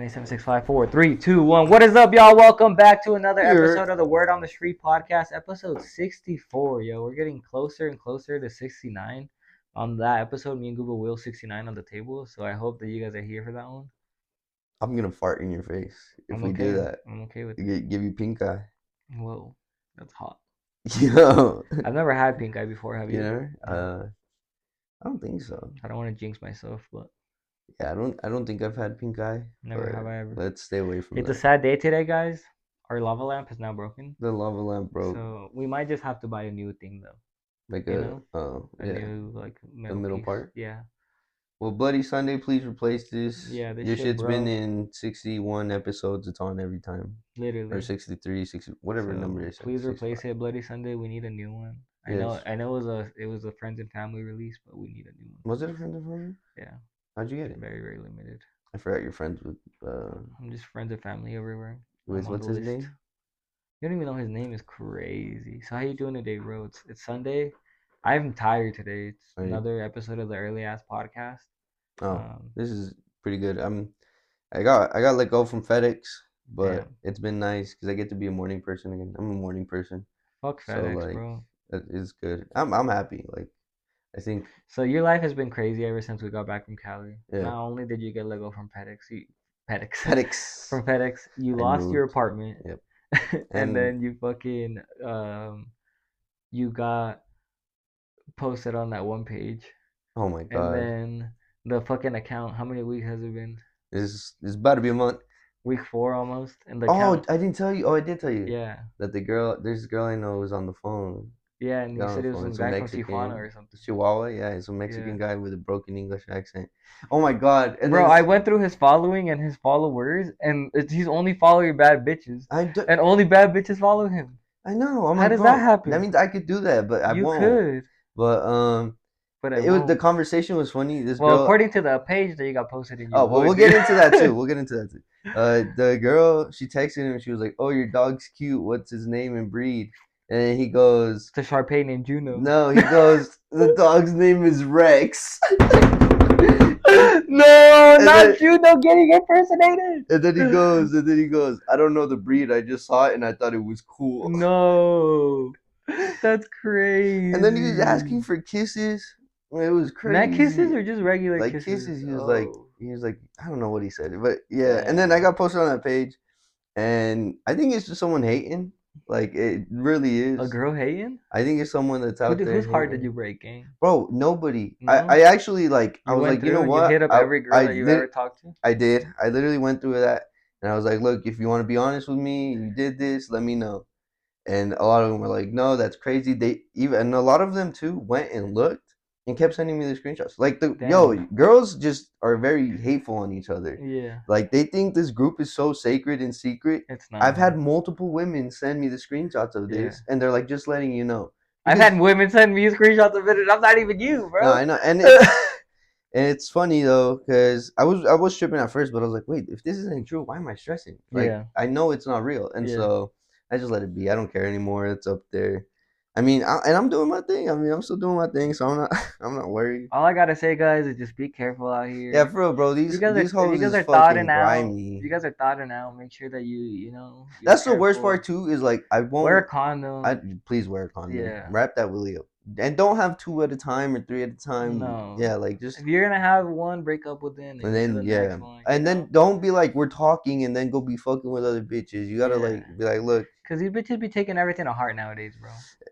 7, 6, 5, 4, 3, 2, 1. What is up, y'all? Welcome back to another episode of the Word on the Street podcast, episode 64. Yo, we're getting closer and closer to 69. On that episode, me and Google will 69 on the table. So I hope that you guys are here for that one. I'm gonna fart in your face if I'm we okay. do that. I'm okay with it. Give you pink eye. Whoa, that's hot. Yo, I've never had pink eye before. Have you you? know? No. I don't think so. I don't want to jinx myself, but Yeah, I don't think I've had pink eye. never have I ever. Let's stay away from It's a that. sad day today, guys. Our lava lamp is now broken. The lava lamp broke. So we might just have to buy a new thing, though. Like You a know? A yeah, new, like, the middle piece. part. Yeah. Well, Bloody Sunday, please replace this. Yeah, this Your shit shit's been broke. in 61 episodes. It's on every time. Literally. Or 63, 60, whatever So number it is. please replace 65. it, Bloody Sunday. We need a new one. Yes. I know it was a friends and family release, but we need a new one. Was it a friend of mine? Yeah. How'd you get it? Very, very limited. I forgot you're friends with I'm just friends and family everywhere. what's his name? You don't even know his name is crazy. So how you doing today, bro? It's Sunday. I'm tired today. It's another episode of the Early Ass Podcast. This is pretty good. I got let go from FedEx, but it's been nice because I get to be a morning person again. I'm a morning person. Fuck FedEx, bro. It's good. I'm happy. Like, I think. So your life has been crazy ever since we got back from Cali. Yeah. Not only did you get let go from FedEx. From FedEx, you lost your apartment. Yep. and then you fucking you got posted on that one page. Oh my god. And then the fucking account, how many weeks has it been? It's about to be a month. Week 4 almost. And the account, I didn't tell you. Oh, I did tell you. Yeah. That there's a girl I know was on the phone. Yeah, and you said it was some guy from Tijuana or something. Chihuahua, yeah, he's a Mexican guy with a broken English accent. Oh my god. And bro, I went through his following and his followers, and he's only following bad bitches. And only bad bitches follow him. I know. How does that happen? That means I could do that, but I won't. You could. But it was, the conversation was funny. This girl, according to the page that you got posted in. We'll get into that too. The girl, she texted him. She was like, "Oh, your dog's cute. What's his name and breed?" And then he goes, "It's a Shar-Pei named Juno." No, he goes, "The dog's name is Rex." No, not Juno getting impersonated. And then he goes, "I don't know the breed. I just saw it and I thought it was cool." No, that's crazy. And then he was asking for kisses. It was crazy. Mad kisses or just regular like kisses? He was like, I don't know what he said, but yeah. And then I got posted on that page, and I think it's just someone hating. Like, it really is. A girl hating? I think it's someone that's out there. Whose heart did you break, gang? Bro, nobody. No? I actually, like, I was like, you know what? You hit up every girl that you ever talked to? I did. I literally went through that, and I was like, look, if you want to be honest with me, you did this, let me know. And a lot of them were like, no, that's crazy. And a lot of them too went and looked and kept sending me the screenshots. Like, girls just are very hateful on each other. Yeah. Like, they think this group is so sacred and secret. It's not. I've had multiple women send me the screenshots of this, and they're like, just letting you know. I've had women send me screenshots of it, and I'm not even you, bro. No, I know. And it's funny though, because I was tripping at first, but I was like, wait, if this isn't true, why am I stressing? Like, I know it's not real, and so I just let it be. I don't care anymore. It's up there. I mean, I'm doing my thing. I mean, I'm still doing my thing, so I'm not worried. All I gotta say, guys, is just be careful out here. Yeah, for real, bro. These hoes is fucking grimy. You guys are thotting out. Make sure that you know. That's the worst part too. Is like, I won't wear a condom. Please wear a condom. Yeah. Wrap that willy up. And don't have 2 at a time or 3 at a time. No. Yeah, like, just, if you're gonna have one, break up with them. And then next one, and then don't be like, we're talking and then go be fucking with other bitches. You gotta like be like, look, because these bitches be taking everything to heart nowadays, bro.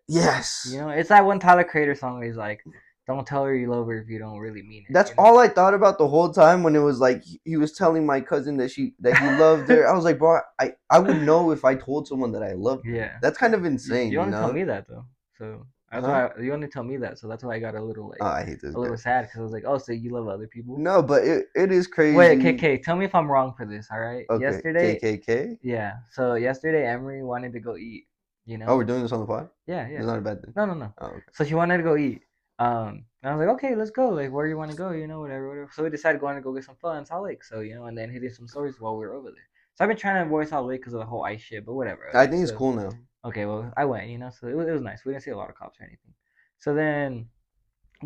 Yes. You know, it's that one Tyler Creator song where he's like, don't tell her you love her if you don't really mean it. That's all I thought about the whole time when it was like he was telling my cousin that he loved her. I was like, bro, I would know if I told someone that I loved her. Yeah. That's kind of insane. You only tell me that though, so that's why you only tell me that. So that's why I got a little like I hate this a little sad because I was like, oh, so you love other people? No, but it is crazy. Wait, KK, tell me if I'm wrong for this. All right. Okay. Yesterday. KKK. Yeah. So yesterday, Emery wanted to go eat. You know. Oh, we're doing this on the pod? Yeah. It's not a bad thing. No. Oh, okay. So she wanted to go eat. And I was like, okay, let's go. Like, where do you want to go? You know, whatever. So we decided going to go get some fun in Salt Lake. So, you know, and then hitting some stories while we were over there. So I've been trying to avoid Salt Lake because of the whole ice shit, but whatever. I think it's cool now. Okay, well, I went, you know, so it was nice. We didn't see a lot of cops or anything. So then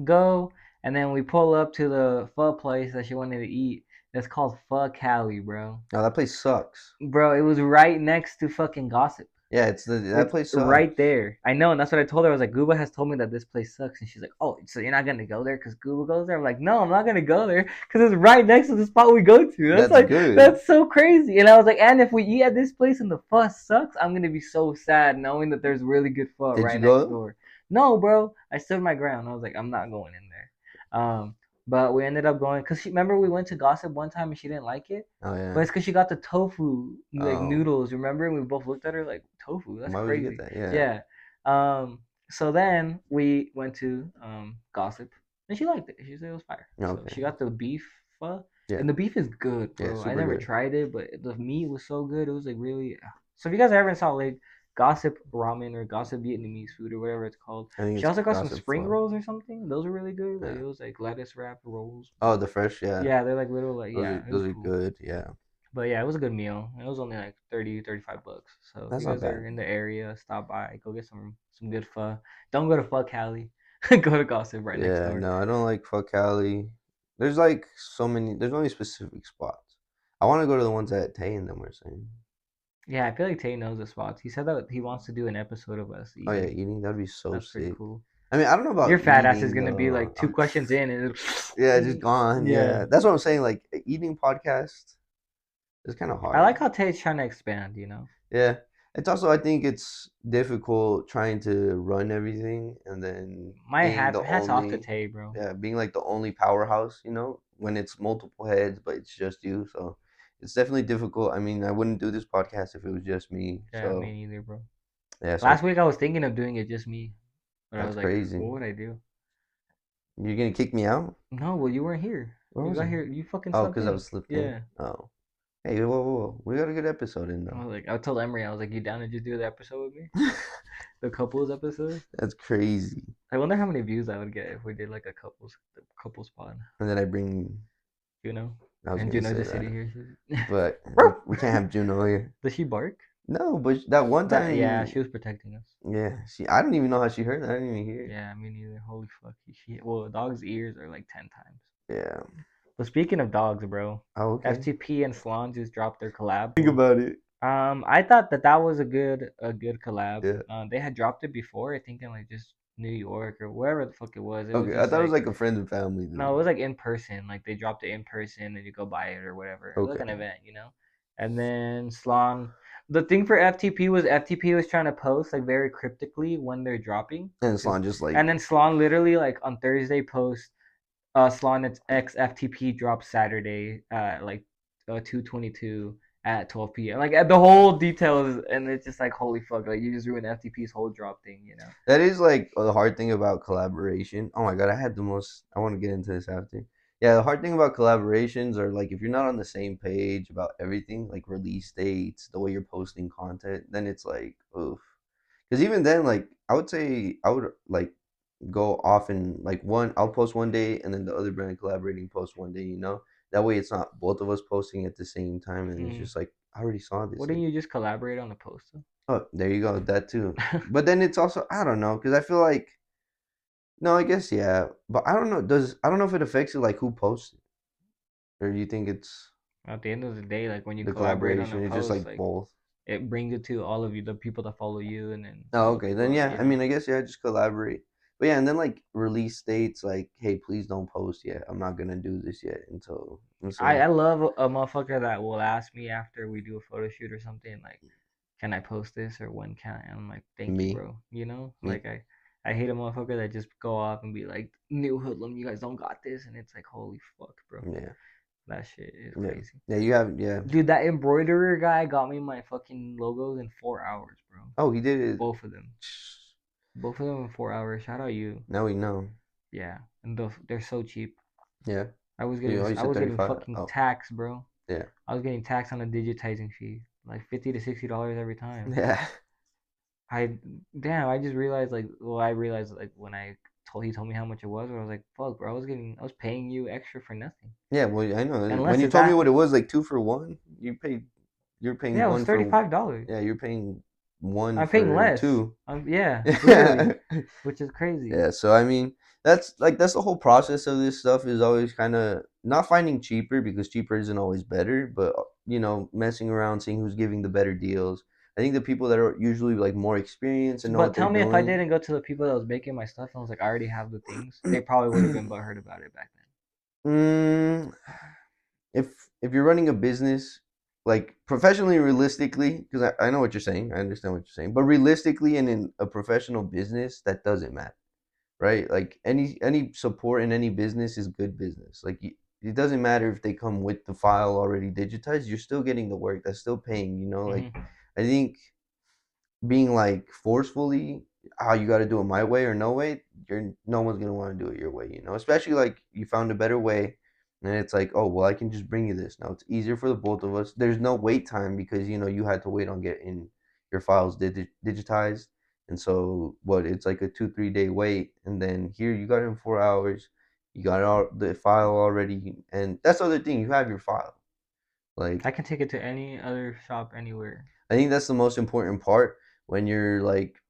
go, and then we pull up to the pho place that she wanted to eat. It's called Fuck Cali, bro. Oh, that place sucks. Bro, it was right next to fucking Gossip. Yeah, that It's place sucks. right there. I know, and that's what I told her. I was like, Gooba has told me that this place sucks, and she's like, "Oh, so you're not gonna go there because Gooba goes there?" I'm like, "No, I'm not gonna go there because it's right next to the spot we go to." That's That's like, good. that's so crazy. And I was like, and if we eat at this place and the pho sucks, I'm gonna be so sad knowing that there's really good pho Did right you next go? door. No, bro, I stood my ground. I was like, I'm not going in there. But we ended up going because remember we went to Gossip one time and she didn't like it. Oh yeah. But it's because she got the tofu like Oh. noodles. Remember? And we both looked at her like tofu. That's Why would you crazy. get that? Yeah. Yeah. So then we went to Gossip, and she liked it. She said it was fire. Okay. So she got the beef pho, Yeah. and the beef is good, bro. Yeah, I super never good. tried it, but the meat was so good. It was like really. So if you guys are ever in Salt Lake, Gossip ramen or Gossip Vietnamese food or whatever it's called. I think She it's also got some Gossip spring Pho. rolls or something. Those are really good. Like Yeah. it was like lettuce wrapped rolls. Oh, the fresh, yeah. Yeah, they're like little like Those yeah. are It was those are cool. good, yeah. But yeah, it was a good meal. It was only like 30, 35 bucks. So if That's you not guys are bad. in the area, stop by, go get some good pho. Don't go to Pho Cali. Go to Gossip right next Yeah, door. no, I don't like fuck Cali. There's like so many. There's only specific spots. I want to go to the ones that Tay and them were saying. Yeah, I feel like Tay knows the spots. He said that he wants to do an episode of us Oh yeah, eating. eating, that'd be so That's pretty sick. cool. I mean, I don't know about Your fat ass is eating gonna be though. like two questions in and Yeah, just gone. yeah. Yeah, that's what I'm saying. Like eating podcast is kind of I hard. like how Tay's trying to expand, you know? Yeah, it's also I think it's difficult trying to run everything and then My being the hats off to only, Tay, bro. yeah, being like the only powerhouse. You know, when it's multiple heads, but it's just you. So it's definitely difficult. I mean, I wouldn't do this podcast if it was just me. Yeah, So me neither, bro. yeah, so Last week I was thinking of doing it just me. But I that's was like, crazy. what would I do? You're gonna kick me out? No, well, you weren't here. Where You was got I? here. You fucking Oh, slept because I in. was slipped in. Yeah. Oh, hey, whoa! We got a good episode in I though. was like, I told Emery, I was like, you down to just do the episode with me? The couples episode? That's crazy. I wonder how many views I would get if we did like a couples pod. And then I bring. Juno. I was And gonna Juno say just sitting that, here. but we can't have Juno here. Does she bark? No, but that one time, Yeah, she was protecting us. yeah, I don't even know how she heard that. I didn't even hear it. Yeah, me neither. Holy fuck. Well, a dog's ears are like 10 times. Yeah. But speaking of dogs, bro, Oh, okay. FTP and Salon just dropped their collab. Think about it. I thought that was a good collab. Yeah. They had dropped it before, I think in like just New York or wherever the fuck it was. It was Okay, I just thought it was like like a friends and family. no, it was like in person. Like they dropped it in person and you go buy it or whatever. It was like an Okay. event, you know. And then Slong, the thing for FTP was trying to post like very cryptically when they're dropping. And Salon just like. And then Slong literally like on Thursday post, Slong X FTP drops Saturday like 2:22 at 12 p.m. Like the whole details, and it's just like holy fuck! Like you just ruined FTP's whole drop thing, you know. That is like the hard thing about collaboration. Oh my god, I had the most. I want to get into this after. Yeah, the hard thing about collaborations are like if you're not on the same page about everything, like release dates, the way you're posting content, then it's like, oof. Because even then, like I would say, I would like go off and like one, I'll post one day, and then the other brand collaborating post one day. You know, that way it's not both of us posting at the same time, and it's just like I already saw this. Wouldn't you just collaborate on the post? Oh, there you go. That too. But then it's also I don't know because I feel like no, I guess yeah, but I don't know. I don't know if it affects it like who posts it, or do you think it's At the end of the day, like when you the collaborate on collaboration? a It's just post, like like both. it brings it to all of you, the people that follow you, and then Oh, all the okay. Then people, yeah. you I know. mean, I guess yeah, just collaborate. But yeah, and then like release dates, like hey, please don't post yet. I'm not gonna do this yet until. I love a motherfucker that will ask me after we do a photo shoot or something like, "Can I post this or when can I?" And I'm like, "Thank you, Me, bro." You know, me. like I hate a motherfucker that just go off and be like, "New hoodlum, you guys don't got this," and it's like, holy fuck, bro. Yeah, That shit is yeah, crazy. yeah. You have yeah. Dude, that embroiderer guy got me my fucking logos in 4 hours, bro. Oh, he did it. Both of them. Both of them in 4 hours. Shout out you. Now we know. Yeah, and they're so cheap. Yeah. I was You getting said 35. fucking Oh, tax, bro. yeah. I was getting taxed on a digitizing fee, like $50 to $60 every time. Yeah. I damn, I just realized like well, I realized like when he told me how much it was, but I was like, fuck, bro, I was paying you extra for nothing. Yeah, well, I know. Unless When you it's told me that what it was, like 2 for 1, you're paying yeah, it was one for. $35. Yeah, you're paying one I'm paying for less. two. Yeah, literally, which is crazy. Yeah, so I mean, that's the whole process of this stuff is always kind of not finding cheaper because cheaper isn't always better, but messing around, seeing who's giving the better deals. I think the people that are usually like more experienced and know But what they're tell me, if I doing. didn't go to the people that was making my stuff and I was like, I already have the things, they probably would have been butthurt about it back then. Mm, if you're running a business like professionally, realistically, because I know what you're saying, I understand what you're saying, but realistically and in a professional business, that doesn't matter, right? Like any support in any business is good business. Like it doesn't matter if they come with the file already digitized, you're still getting the work. That's still paying. Like I think being like forcefully, how you got to do it my way or no way, no one's gonna want to do it your way. Especially like you found a better way, and it's like, oh well, I can just bring you this now. It's easier for the both of us. There's no wait time because you had to wait on getting your files digitized, and so what? It's like a 2-3 day wait, and then here you got it in 4 hours. You got the file already, and that's the other thing. You have your file. Like I can take it to any other shop anywhere. I think that's the most important part when you're like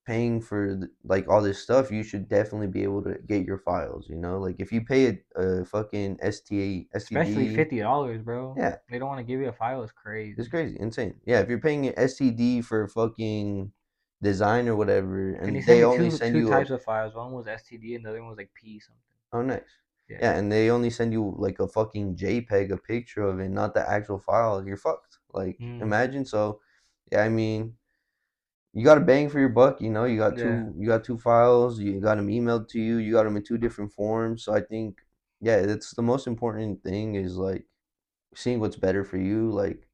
paying for like all this stuff. You should definitely be able to get your files. Like if you pay a fucking Especially STD, $50, bro. yeah, They don't want to give you a file. It's it's crazy. crazy, insane. Yeah, if you're paying an STD for fucking design or whatever, And he and sent they me only two send two you a types of files. One was STD and the other one was like P something. oh nice, Yeah. yeah, and they only send you like a fucking JPEG, a picture of it, not the actual file. You're fucked. Like imagine. So yeah, I mean, you got a bang for your buck. You got Yeah. two files. You got them emailed to you. You got them in two different forms. So I think, yeah, it's the most important thing is like seeing what's better for you. Like,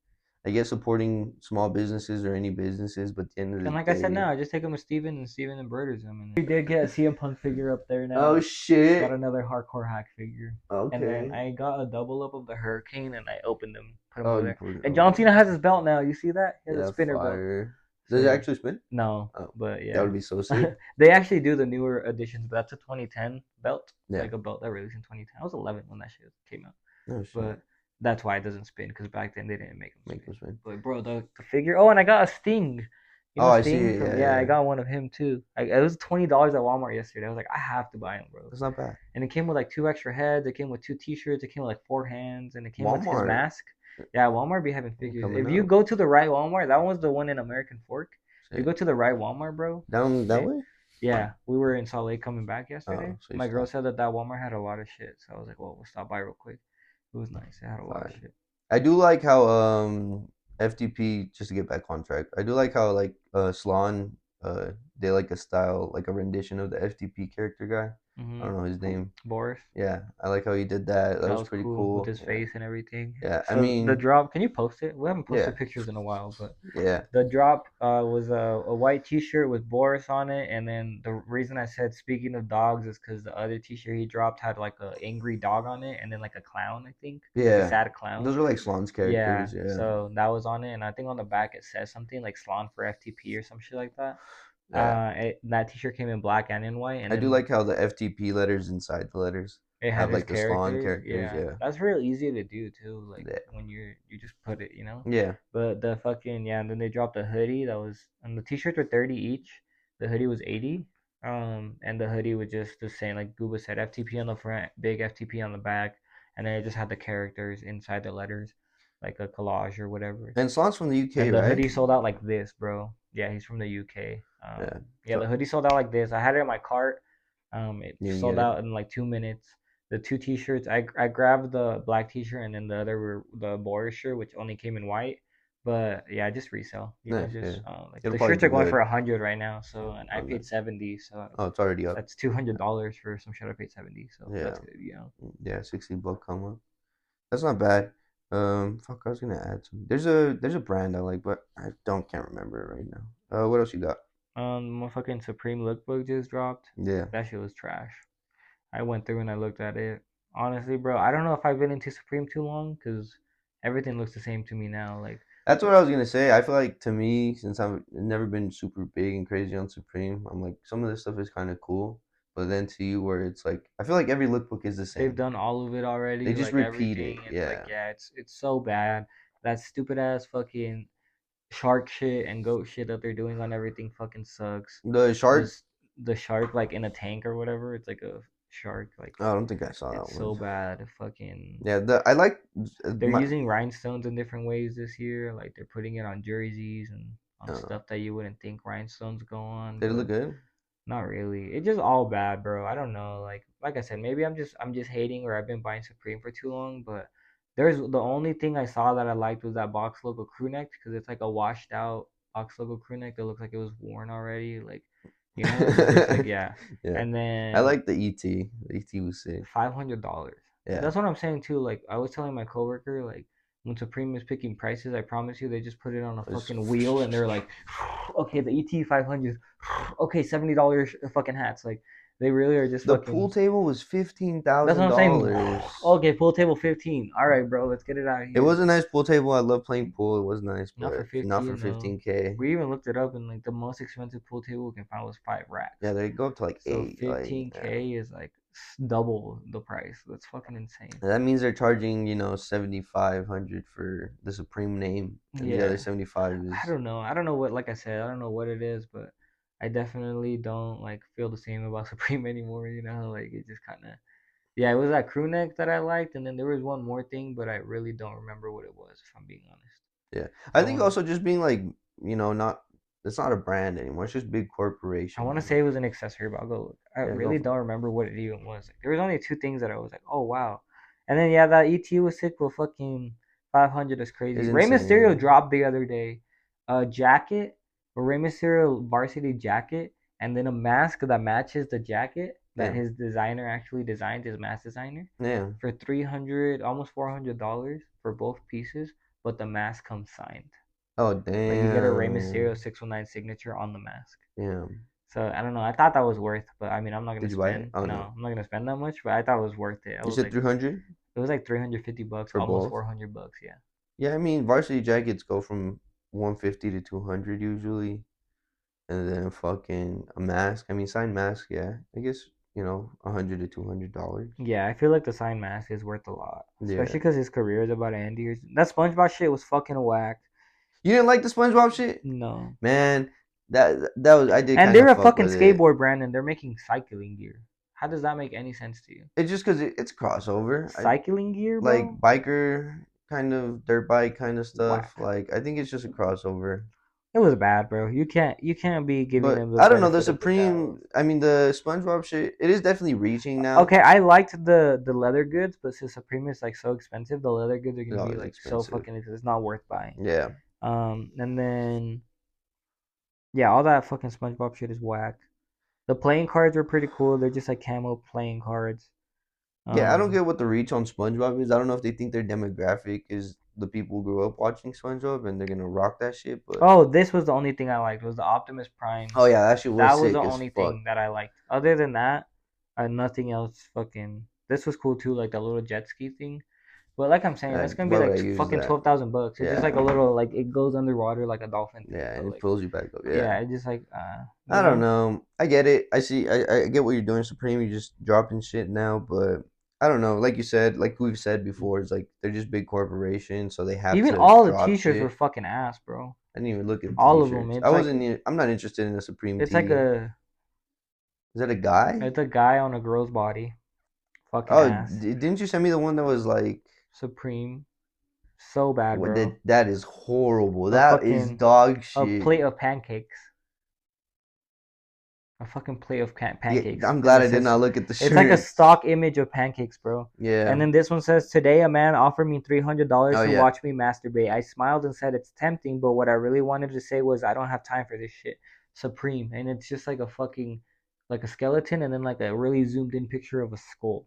I guess supporting small businesses or any businesses, but at the end of the And like I said, day, now I just take him with Steven and Steven embroiders him. And we did get a CM Punk figure up there oh now. Got shit. another hardcore hack figure. And then Okay. I got a double up of the Hurricane and I opened them, put them Oh, over you there. put it. And John Okay. Cena has his belt now. You see that? He has a Yeah, spinner belt. fire. So Does it yeah. actually spin? No, Oh, but that yeah. would be so sick. They actually do the newer editions, but that's a 2010 belt. Yeah. Like a belt that released in 2010. I was 11 when that shit came out. Oh shit. But that's why it doesn't spin, because back then they didn't make them Make spin. them spin. But bro, the figure. Oh, and I got a Sting. You Oh, know I see Sting it. from Yeah, yeah. I yeah. got one of him too. It was $20 at Walmart yesterday. I was like, I have to buy him, bro. That's not bad. And it came with like 2 extra heads. It came with 2 T-shirts. It came with like 4 hands, and it came with his Walmart mask. Yeah, Walmart be having figures. coming If you up. go to the right Walmart, that was the one in American Fork. If you Shit. go to the right Walmart, bro. Down that way? Yeah, we were in Salt Lake coming back yesterday. Oh, so you My girl stopped. said that Walmart had a lot of shit, so I was like, well, we'll stop by real quick. It was nice. It had a lot of Fine. shit. I do like how FTP, just to get back on track. I do like how like Slan they like a style, like a rendition of the FTP character guy. I don't know his name. Boris. Yeah, I like how he did that. That That was was pretty cool with cool. his Yeah. face and everything. Yeah, I So the mean, drop, can you post it? We haven't yeah. posted pictures in a while, but Yeah. the drop was a white T-shirt with Boris on it, and then the reason I said speaking of dogs is because the other T-shirt he dropped had like a angry dog on it, and then like a clown, I think, like a Yeah. sad clown. Those are like Slan's Yeah, characters. Yeah. so that was on it, and I think on the back it says something like Slan for FTP or some shit like that. Yeah. That T-shirt came in black and in white, and I do then like how the FTP letters inside the letters it had have his like the Slan character. characters. Yeah, Yeah. that's real easy to do too. Like Yeah. when you just put it, you know. Yeah. But the fucking yeah, and then they dropped a hoodie that was, and the t-shirts were 30 each. The hoodie was 80. And the hoodie was just the same, like Gooba said, FTP on the front, big FTP on the back, and then it just had the characters inside the letters, like a collage or whatever. And Slan's from the UK, And the right? hoodie sold out like this, bro. Yeah, he's from the UK. Yeah. Yeah, the So hoodie sold out like this. I had it in my cart. It you didn't sold get it. out in like 2 minutes. The two T-shirts, I grabbed the black T-shirt and then the other were the Boris shirt, which only came in white. But yeah, just resell. Nice. Just Yeah. like It'll the probably shirts do are going for good. 100 right now. So and I Oh, paid nice. 70. So Oh, it's already up. that's $200 for some shirt I paid 70. So Yeah. that's good. Yeah. 60 buck come up. That's not bad. Fuck, I was gonna add some. There's a brand I like, but I can't remember it right now. What else you got? My fucking Supreme lookbook just dropped. Yeah. That shit was trash. I went through and I looked at it. Honestly, bro, I don't know if I've been into Supreme too long because everything looks the same to me now. Like, That's what I was gonna say. I feel like to me, since I've never been super big and crazy on Supreme, I'm like some of this stuff is kind of cool, but then to you, where it's like I feel like every lookbook is the they've same. done all of it They already, just like repeat everything. it. It's like, Yeah. yeah, it's so bad. That stupid ass fucking shark shit and goat shit that they're doing on everything fucking sucks. The shark. Just the shark like in a tank or whatever. It's like a shark. Like Oh, I don't think I saw that it's so one. bad. Fucking. Yeah, I like They're using rhinestones in different ways this year. Like they're putting it on jerseys and on stuff that you wouldn't think rhinestones go on. Did it look But good? not really. It's just all bad, bro. I don't know. Like I said, maybe I'm just hating or I've been buying Supreme for too long. But there's the only thing I saw that I liked was that box logo crew neck because it's like a washed out box logo crew neck that looks like it was worn already. Like, but it's like yeah. Yeah. And I then like the ET. The ET was sick. $500. Yeah. That's what I'm saying too. Like I was telling my coworker, like when Supreme is picking prices, I promise you, they just put it on a fucking wheel and they're like, okay, the ET 500, okay, $70 fucking hats. Like they really are just The fucking. pool table was $15,000. That's what I'm saying. Okay, pool table 15. All right, bro, let's get it out of It here. was a nice pool table. I love playing pool. It was nice, Not for but 15. not for 15K. We even looked it up, and like the most expensive pool table we can find was 5 racks. Yeah, they go up to like So 8. 15K is like double the price. That's fucking insane. That means they're charging 7,500 for the Supreme name, and the other 75 is. I don't know. I don't know what. Like I said, I don't know what it is, but I definitely don't like feel the same about Supreme anymore. Like it just kind of. Yeah, it was that crew neck that I liked, and then there was one more thing, but I really don't remember what it was. If I'm being honest. Yeah, I think also just being like not. It's not a brand anymore. It's just big corporation. I want to say it was an accessory, but I'll go look. I really don't remember what it even was. Like, there was only 2 things that I was like, oh wow, and then yeah, that ET was sick. But fucking 500 is crazy. Rey Mysterio dropped the other day a jacket, a Rey Mysterio varsity jacket, and then a mask that matches the jacket that his designer actually designed, his mask designer. Yeah. For $300, almost $400 for both pieces, but the mask comes signed. Oh damn! Like you get a Rey Mysterio 619 signature on the mask. Yeah. So I don't know. I thought that was worth, but I mean, I'm not gonna Did you buy it? spend. Oh, no, I'm not gonna spend that much. But I thought it was worth it. You said 300. It was like $350, for almost both? $400. Yeah. Yeah, I mean, varsity jackets go from 150 to 200 usually, and then fucking a mask. I mean, signed mask. Yeah, I guess $100 to $200. Yeah, I feel like the signed mask is worth a lot, Yeah. especially because his career is about to end here. That SpongeBob shit was fucking whack. You didn't like the SpongeBob shit? No. Man, that was I did. And they're a fucking skateboard brand, and they're making cycling gear. How does that make any sense to you? It's just because it's crossover. Cycling gear, bro? Like biker kind of dirt bike kind of stuff. Whack. Like I think it's just a crossover. It was bad, bro. You can't be giving them the. I don't know the Supreme. I mean the SpongeBob shit. It is definitely reaching now. Okay, I liked the leather goods, but since Supreme is like so expensive, the leather goods are gonna be like expensive. So fucking. It's not worth buying. Yeah. And then. Yeah, all that fucking SpongeBob shit is whack. The playing cards were pretty cool. They're just like camo playing cards. Yeah, I don't get what the reach on SpongeBob is. I don't know if they think their demographic is the people who grew up watching SpongeBob and they're gonna rock that shit. But this was the only thing I liked was the Optimus Prime. Oh yeah, that shit was. That was the only thing that I liked. Other than that, nothing else. Fucking, this was cool too, like the little jet ski thing. But like I'm saying, that's gonna be like fucking $12,000. It's just like a little like it goes underwater like a dolphin thing. Yeah, and it pulls you back up. Yeah, it's just like I don't know. I get it. I see. I get what you're doing, Supreme. You're just dropping shit now, but I don't know. Like you said, like we've said before, it's like they're just big corporations, so they have even to all the T-shirts were fucking ass, bro. I didn't even look at all of them. I wasn't. I'm not interested in a Supreme. It's like a. Is that a guy? It's a guy on a girl's body. Fucking ass. Didn't you send me the one that was like Supreme? So bad, bro. That is horrible. That is dog shit. A plate of pancakes. A fucking plate of pancakes. Yeah, I'm glad I did not look at the shirt. It's like a stock image of pancakes, bro. Yeah. And then this one says, today a man offered me $300 to watch me masturbate. I smiled and said it's tempting, but what I really wanted to say was I don't have time for this shit. Supreme. And it's just like a fucking, like a skeleton and then like a really zoomed in picture of a skull.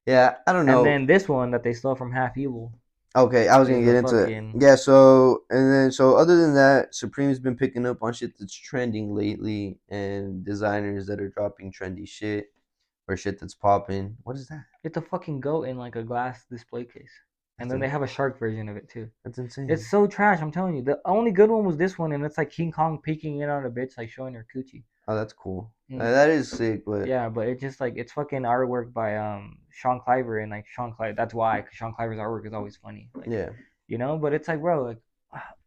Yeah, I don't know. And then this one that they stole from Half Evil. Okay, I was gonna get into it. Yeah, so other than that, Supreme's been picking up on shit that's trending lately and designers that are dropping trendy shit or shit that's popping. What is that? It's a fucking goat in like a glass display case. And then they have a shark version of it too. That's insane. It's so trash, I'm telling you. The only good one was this one, and it's like King Kong peeking in on a bitch, like showing her coochie. Oh, that's cool. That is sick, but yeah, but it's just like it's fucking artwork by Sean Cliver and like Sean Cliver. That's why, cause Sean Cliver's artwork is always funny. Like, yeah, but it's like, bro, like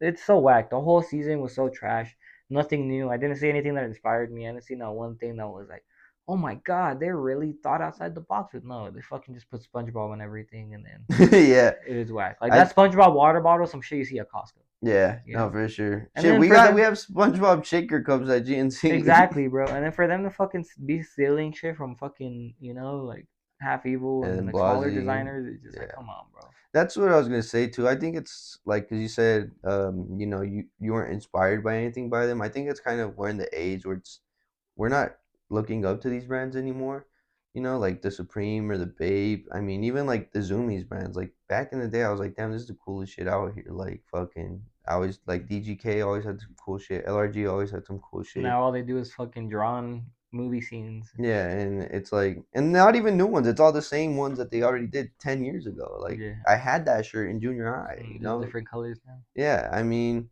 it's so whack. The whole season was so trash. Nothing new. I didn't see anything that inspired me. I didn't see not one thing that was like, oh my god, they really thought outside the box. With no, they fucking just put SpongeBob on everything, and then Yeah, it is whack. Like I that SpongeBob water bottle, some shit you see at Costco. yeah, You no, know. for sure. And Shit, then for we them, have SpongeBob shaker cups at GNC. exactly, bro. And then for them to fucking be stealing shit from fucking, like Half Evil and And like smaller Blasey, designers, it's just like, yeah. come on, bro. That's what I was gonna say too. I think it's like because you said, you weren't inspired by anything by them. I think it's kind of we're in the age where we're not looking up to these brands anymore. Like the Supreme or the Babe. I mean, even like the Zoomies brands. Like back in the day, I was like, damn, this is the coolest shit out here. Like fucking, I always like DGK always had some cool shit. LRG always had some cool shit. Now all they do is fucking drawn movie scenes. Yeah, and it's like, and not even new ones. It's all the same ones that they already did 10 years ago. Like Yeah. I had that shirt in junior high. Just different colors now. Yeah, I mean,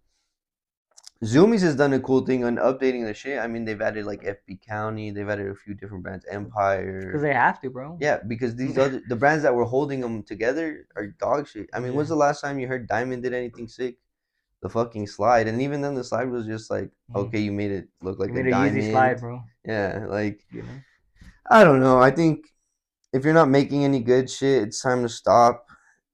Zoomies has done a cool thing on updating the shit. I mean, they've added like FB County. They've added a few different brands, Because Empire. they have to, bro. Yeah, because the brands that were holding them together are dog shit. I mean, Yeah. when's the last time you heard Diamond did anything sick? The fucking slide, and even then, the slide was just like, okay, you made it look You like a made a Yeezy slide, diamond. bro. Yeah, like You know. I don't know. I think if you're not making any good shit, it's time to stop.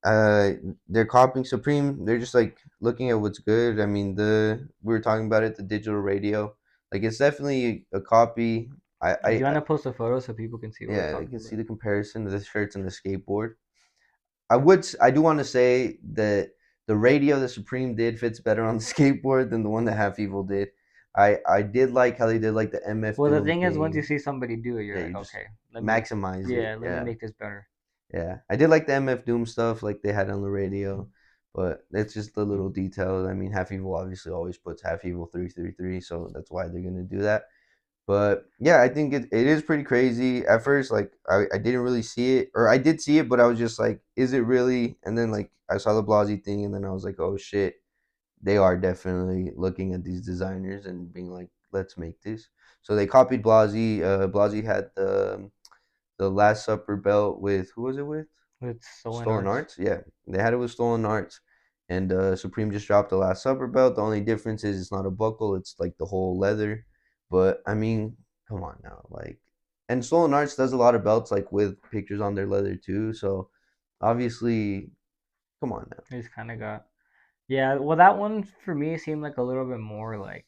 Uh, they're copying Supreme. They're just like looking at what's good. I mean, we were talking about it, the digital radio. Like it's definitely a copy. Do you want I to post a photo so people can see what we're yeah, you talking can see about? the comparison to the shirts and the skateboard. I do want to say that the radio that Supreme did fits better on the skateboard than the one that Half Evil did. I did like how they did like the MF Well, the Doom thing is, once you thing. see somebody do it, you're Yeah, like, you just okay, let me, maximize it. yeah, let me Yeah. make this better. Yeah, I did like the MF Doom stuff, like they had on the radio, but it's just the little details. I mean, Half Evil obviously always puts Half Evil 333, so that's why they're gonna do that. But yeah, I think it is pretty crazy. At first, like I didn't really see it, or I did see it, but I was just like, is it really? And then like I saw the Blasey thing, and then I was like, oh shit, they are definitely looking at these designers and being like, let's make this. So they copied Blasey. Blasey had the Last Supper belt with who was it with? It's stolen Stolen arts. Arts. Yeah, they had it with Stolen Arts, and Supreme just dropped the Last Supper belt. The only difference is it's not a buckle; it's like the whole leather. But I mean, come on now, like, and Stolen Arts does a lot of belts like with pictures on their leather too. So obviously, come on now. It's kind of got, yeah. Well, that one for me seemed like a little bit more like,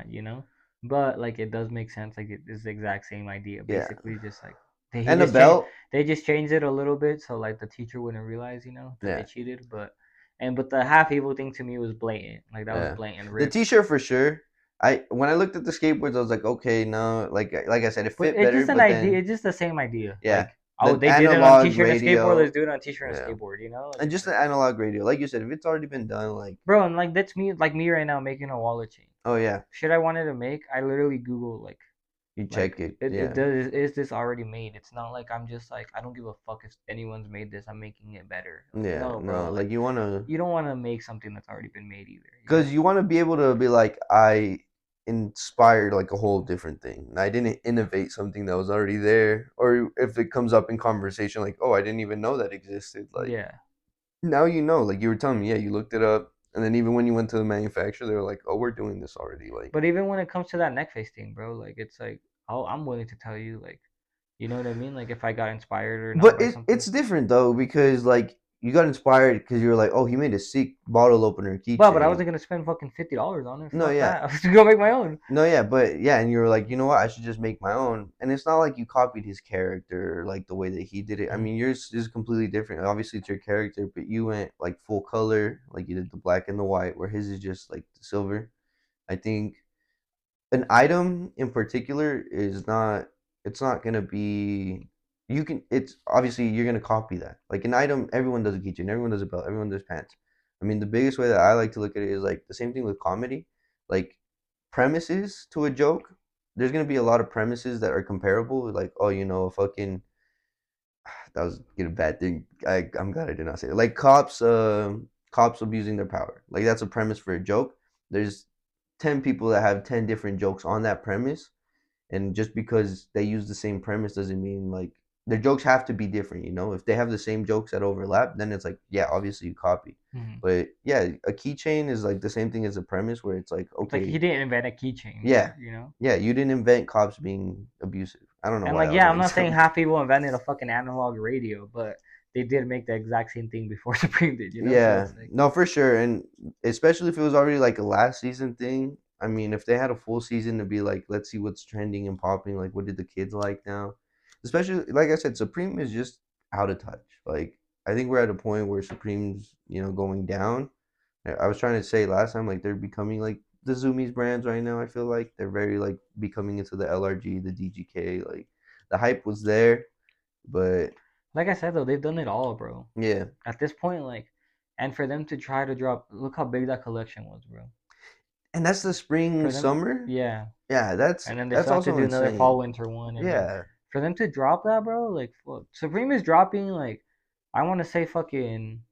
you know, but like it does make sense. Like it's the exact same idea, Yeah, basically. Just like he and a just changed, belt. they just changed it a little bit so like the teacher wouldn't realize, that they Yeah, cheated. But the Half Evil thing to me was blatant. Like that was yeah. blatant The rip. T-shirt for sure. I when I looked at the skateboards, I was like, okay, no, like I said, it But fit it's better. just an But idea. then, It's just the same idea. yeah, Like, oh, the they did it on analog t-shirt and skateboard. Let's radio. do it on t-shirt and Yeah. skateboard. Like And it's just like, the analog radio, like you said, if it's already been done, like, bro, and like that's me, like me right now making a wallet chain. oh yeah, Shit, I wanted to make. I literally Google you like check it, it yeah, does. Is this already made? It's not like I'm just like I don't give a fuck if anyone's made this. I'm making it better. Like yeah, no, bro. no, Like like you wanna, you don't want to make something that's already been made either. cause you wanna be able to be like, I inspired like a whole different thing. I didn't innovate something that was already there, or if it comes up in conversation, like, oh, I didn't even know that existed. Like Yeah. now you know, like you were telling me, yeah, you looked it up, and then even when you went to the manufacturer, they were like, oh, we're doing this already. Like, But even when it comes to that neck face thing, bro, like it's like I'm willing to tell you, like, you know what I mean? Like if I got inspired or not but by something. it's different though because like you got inspired because you were like, oh, he made a sick bottle opener But I keychain. wasn't gonna spend fucking $50 on it. No, Fuck yeah, that. I was gonna go make my own. no, yeah, but yeah, and you were like, you know what, I should just make my own. And it's not like you copied his character like the way that he did it. I Mhm. mean, yours is completely different. Obviously, it's your character, but you went like full color, like you did the black and the white, where his is just like the silver. I think an item in particular is not. It's not gonna be. You can. It's obviously you're gonna copy that. Like an item, everyone does a keychain, everyone does a belt, everyone does pants. I mean, the biggest way that I like to look at it is like the same thing with comedy. Like premises to a joke, there's gonna be a lot of premises that are comparable. Like, oh, fucking that was get a bad thing. I'm glad I did not say it. Like cops abusing their power. Like that's a premise for a joke. There's 10 people that have 10 different jokes on that premise, and just because they use the same premise doesn't mean like their jokes have to be different. You know, if they have the same jokes that overlap, then it's like, yeah, obviously you copy. Mm-hmm. But yeah, a keychain is like the same thing as a premise where it's like, It's like he okay, didn't invent a keychain, yeah, you know. yeah, you didn't invent cops being abusive. I don't know And why like, that was yeah, an I'm not saying example. half people invented a fucking analog radio, but they did make the exact same thing before Supreme did, you know. So Yeah, it's like no, for sure, and especially if it was already like a last season thing. I mean, if they had a full season to be like, let's see what's trending and popping, like what did the kids like now? Especially like I said, Supreme is just out of touch. Like I think we're at a point where Supreme's going down. I was trying to say last time like they're becoming like the Zoomies brands right now. I feel like they're very like becoming into the LRG, the DGK. Like the hype was there, but like I said though, they've done it all, bro. yeah, At this point, like, and for them to try to drop, look how big that collection was, bro. and that's the spring For them, summer. yeah. Yeah, that's And then they that's still have to also do another fall insane. winter one, and then Yeah, for them to drop that, bro, like, fuck. Supreme is dropping like, I want to say fucking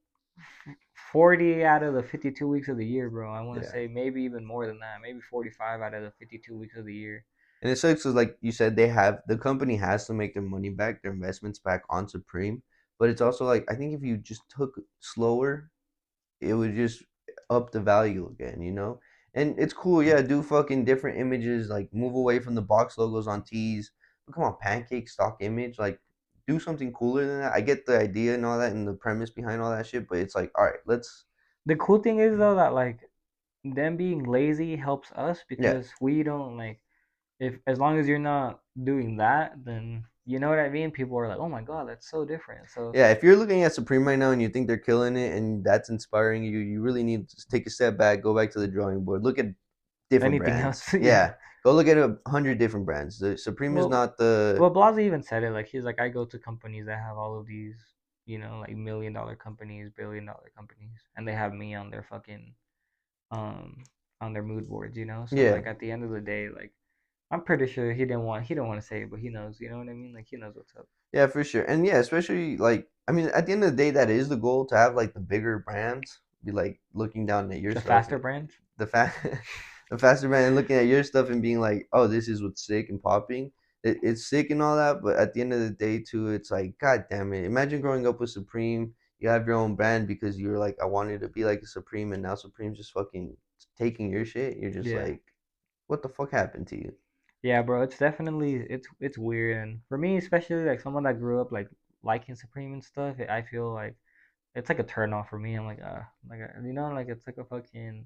40 out of the 52 weeks of the year, bro. I want to yeah. say maybe even more than that, maybe 45 out of the 52 weeks of the year. And it sucks because, like you said, the company has to make their money back, their investments back on Supreme. But it's also like I think if you just took slower, it would just up the value again, you know? And it's cool, yeah, do fucking different images, like move away from the box logos on tees. But come on, pancake stock image, like do something cooler than that. I get the idea and all that and the premise behind all that shit, but it's like, all right, let's The cool thing is though that like them being lazy helps us yeah. because we don't like, if as long as you're not doing that, then you know what I mean. People are like, oh my god, that's so different. So Yeah, if you're looking at Supreme right now and you think they're killing it and that's inspiring you, you really need to take a step back, go back to the drawing board, look at different anything brands. else, yeah. Yeah, go look at 100 different brands. The Supreme is Well, not the well, Blasi even said it. Like he's like, I go to companies that have all of these, like $1 million companies, $1 billion companies, and they have me on their fucking um on their mood boards, you know. So yeah. like at the end of the day, like I'm pretty sure he didn't want to say it, but he knows, you know what I mean? Like he knows what's up. Yeah, for sure. And yeah, especially like I mean, at the end of the day, that is the goal to have like the bigger brands be like looking down at your The stuff, faster brands. the fa- the faster brand, and looking at your stuff and being like, oh, this is what's sick and popping. It's sick and all that, but at the end of the day, too, it's like, god damn it! Imagine growing up with Supreme. You have your own brand because you're like, I wanted to be like a Supreme, and now Supreme's just fucking taking your shit. You're just Yeah. like, what the fuck happened to you? Yeah, bro, it's definitely it's weird, and for me, especially like someone that grew up like liking Supreme and stuff, I feel like it's like a turn off for me. I'm like, like it's like a fucking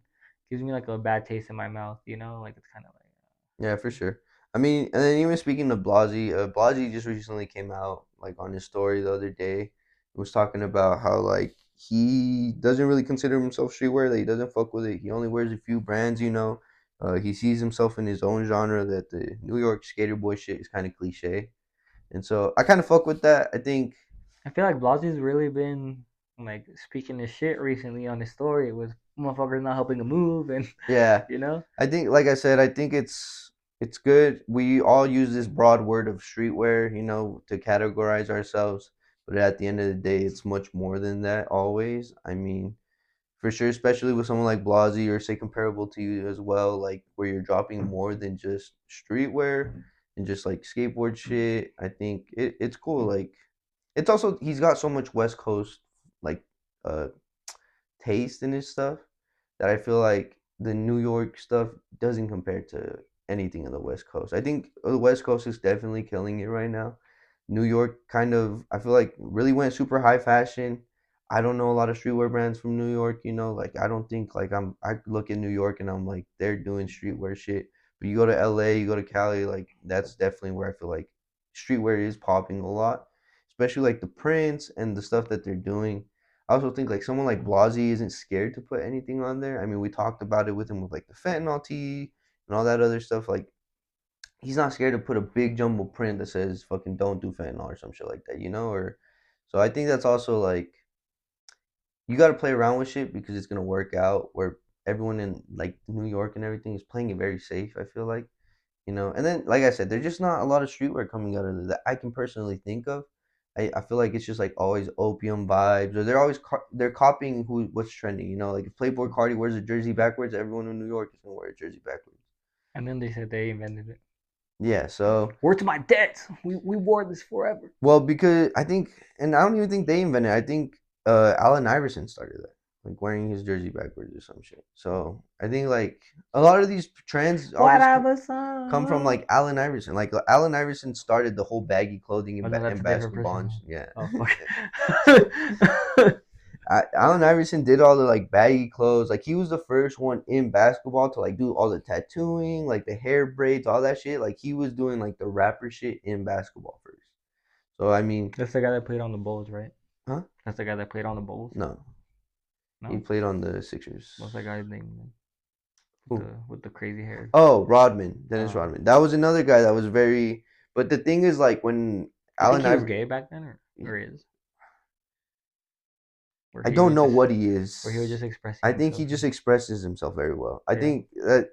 gives me like a bad taste in my mouth, like it's kind of like, Yeah, for sure. I mean, and then even speaking of Blasey, Blasey just recently came out like on his story the other day. He was talking about how like he doesn't really consider himself streetwear, that he doesn't fuck with it. He only wears a few brands, you know. He sees himself in his own genre, that the New York skater boy shit is kind of cliche. And so I kind of fuck with that. I think, I feel like Blasi's really been like speaking his shit recently on his story with motherfuckers not helping him move, and yeah, you know, I think, like I said, I think it's good. We all use this broad word of streetwear, to categorize ourselves. But at the end of the day, it's much more than that. Always, I mean, for sure, especially with someone like Blasey or say comparable to you as well, like where you're dropping more than just streetwear and just like skateboard shit. I think it's cool. Like, it's also he's got so much West Coast like uh taste in his stuff that I feel like the New York stuff doesn't compare to anything in the West Coast. I think the West Coast is definitely killing it right now. New York kind of, I feel like, really went super high fashion. I don't know a lot of streetwear brands from New York, like I don't think like I look at New York and I'm like they're doing streetwear shit. But you go to LA, you go to Cali, like that's definitely where I feel like streetwear is popping a lot, especially like the prints and the stuff that they're doing. I also think like someone like Blasey isn't scared to put anything on there. I mean, we talked about it with him with like the fentanyl tea and all that other stuff. Like he's not scared to put a big jumbo print that says fucking don't do fentanyl or some shit like that, Or so I think that's also like you got to play around with shit because it's gonna work out. Where everyone in like New York and everything is playing it very safe. I feel like. And then like I said, there's just not a lot of streetwear coming out of there that I can personally think of. I feel like it's just like always opium vibes, or they're copying what's trending. Like if Playboy Cardi wears a jersey backwards, everyone in New York is gonna wear a jersey backwards. and then they said they invented it. Yeah, so word to my debts. We wore this forever. well, because I think, and I don't even think they invented it. I think Allen Iverson started that, like wearing his jersey backwards or some shit. So I think like a lot of these trends always Whatever, come from son. like Allen Iverson. Like Allen Iverson started the whole baggy clothing Oh no, in that's a different basketball. person. And yeah. Oh fuck. Allen Iverson did all the like baggy clothes. Like he was the first one in basketball to like do all the tattooing, like the hair braids, all that shit. Like he was doing like the rapper shit in basketball first. So I mean, That's the guy that played on the Bulls, right? huh? That's the guy that played on the Bulls. No, he No, played on the Sixers. what's that guy's name? Who? With the crazy hair. Oh, Rodman, Dennis Uh, Rodman. That was another guy that was very. But the thing is, like when you think Allen he was Iverson, gay back then, or is, or I he don't was know just, what he or he was is. just expressing I think he himself? just expresses himself very well. I Yeah. think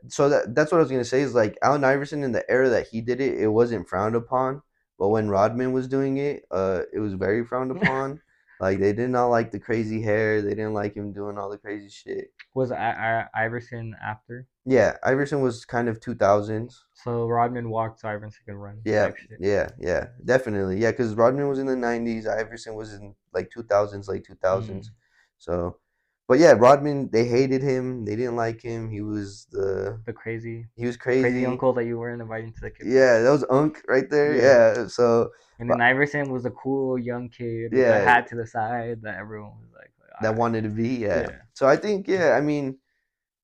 so. That's what I was gonna say is like Allen Iverson in the era that he did it, it wasn't frowned upon. But when Rodman was doing it was very frowned upon. Like they did not like the crazy hair. They didn't like him doing all the crazy shit. Was Iverson after? Yeah, Iverson was kind of 2000s. So Rodman walked, so Iverson could run Yeah, type shit. yeah, definitely. Yeah, because Rodman was in the 90s. Iverson was in like 2000s, late 2000s. Mm. So, but yeah, Rodman, they hated him. They didn't like him. The crazy, He was crazy crazy. uncle that you weren't inviting to the kickbacks. Yeah, that was Unk right there. Yeah. Yeah, so, And then but Iverson was a cool young kid with a yeah, hat to the side that everyone was like all that right. wanted to be. Yeah. Yeah. So I think, yeah, I mean,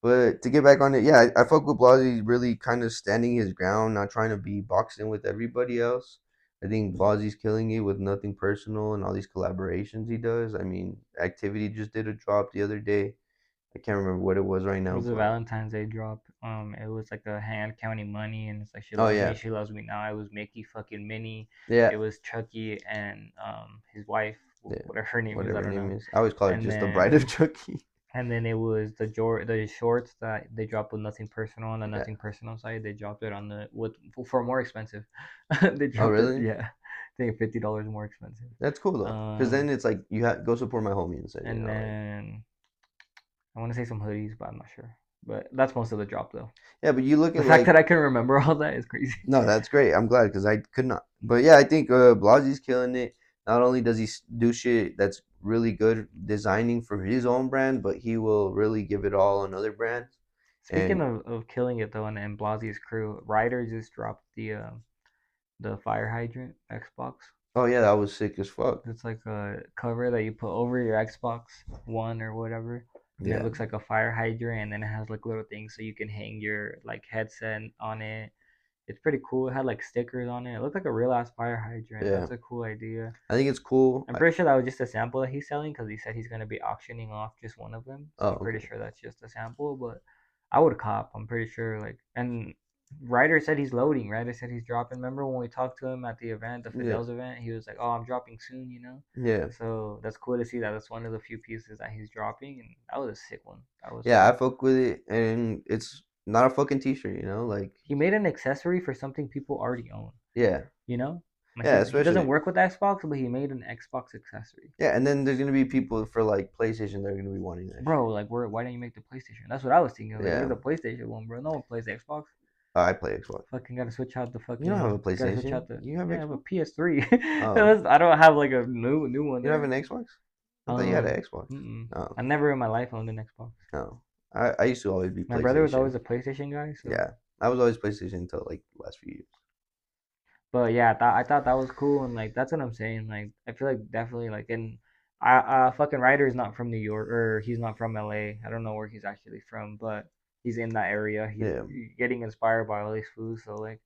but to get back on it, yeah, I fuck with Blasey really kind of standing his ground, not trying to be boxing with everybody else. I think Blasey's killing it with nothing personal and all these collaborations he does. I mean, Activity just did a drop the other day. I can't remember what it was right It now, was a but Valentine's Day drop. It was like a hand counting money, and it's like oh yeah, she loves me now. It was Mickey fucking Minnie. yeah, It was Chucky and his wife, yeah, whatever her name is, I whatever her don't name know. is. I always call it And just the Bride of then Chucky. it was the shorts that they dropped with nothing personal on the Yeah. nothing personal side. They dropped it on the with for more expensive. They Oh dropped it, really? yeah. I think $50 more expensive. That's cool though, because then Um, it's like go support my homie instead. You and know, like then I want to say some hoodies, but I'm not sure. But that's most of the drop though. yeah, but you look The at fact like that I can remember all that is crazy. no, that's great. I'm glad because I could not. But yeah, I think Blasie's killing it. Not only does he do shit that's really good designing for his own brand, but he will really give it all on other brands. Speaking And of killing it though, and Blasie's crew, Ryder just dropped the fire hydrant Xbox. oh yeah, that was sick as fuck. It's like a cover that you put over your Xbox One or whatever, and it Yeah, looks like a fire hydrant, and then it has like little things so you can hang your like headset on it. It's pretty cool. It had like stickers on it. It looked like a real ass fire hydrant. yeah. That's a cool idea. I think it's cool. I'm pretty sure that was just a sample that he's selling because he said he's gonna be auctioning off just one of them. So Oh I'm pretty okay. sure that's just a sample. But I would cop. I'm pretty sure. Like, and Ryder said he's loading. Ryder said he's dropping. Remember when we talked to him at the event, the Yeah, Fidel's event? He was like, "Oh, I'm dropping soon," you know. yeah, So that's cool to see that. That's one of the few pieces that he's dropping, and that was a sick one. That was yeah. I cool. fuck with it, and it's not a fucking t-shirt. You know, like He made an accessory for something people already own. yeah, You know, like yeah. he doesn't Especially work with Xbox, but he made an Xbox accessory. yeah, and then there's gonna be people for like PlayStation that are gonna be wanting that Bro, shit. like why don't you make the PlayStation? That's what I was thinking. Like, where's Yeah, the PlayStation one, bro? No one plays Xbox. I play Xbox. Fucking gotta switch out the You don't have a gotta switch PlayStation. out the You have yeah, I have a Xbox. PS3. Oh, I don't have like a new one you don't have there. an Xbox? I thought you had an Xbox. Mm-mm. Oh, I never in my life owned an Xbox. no. I used to always be My brother was PlayStation. always a PlayStation guy, so. Yeah, I was always PlayStation until like last few years. But yeah, I thought that was cool, and like that's what I'm saying. Like I feel like definitely like and fucking Ryder is not from New York or he's not from LA. I don't know where he's actually from, but he's in that area. He's Yeah, getting inspired by all these foods, so like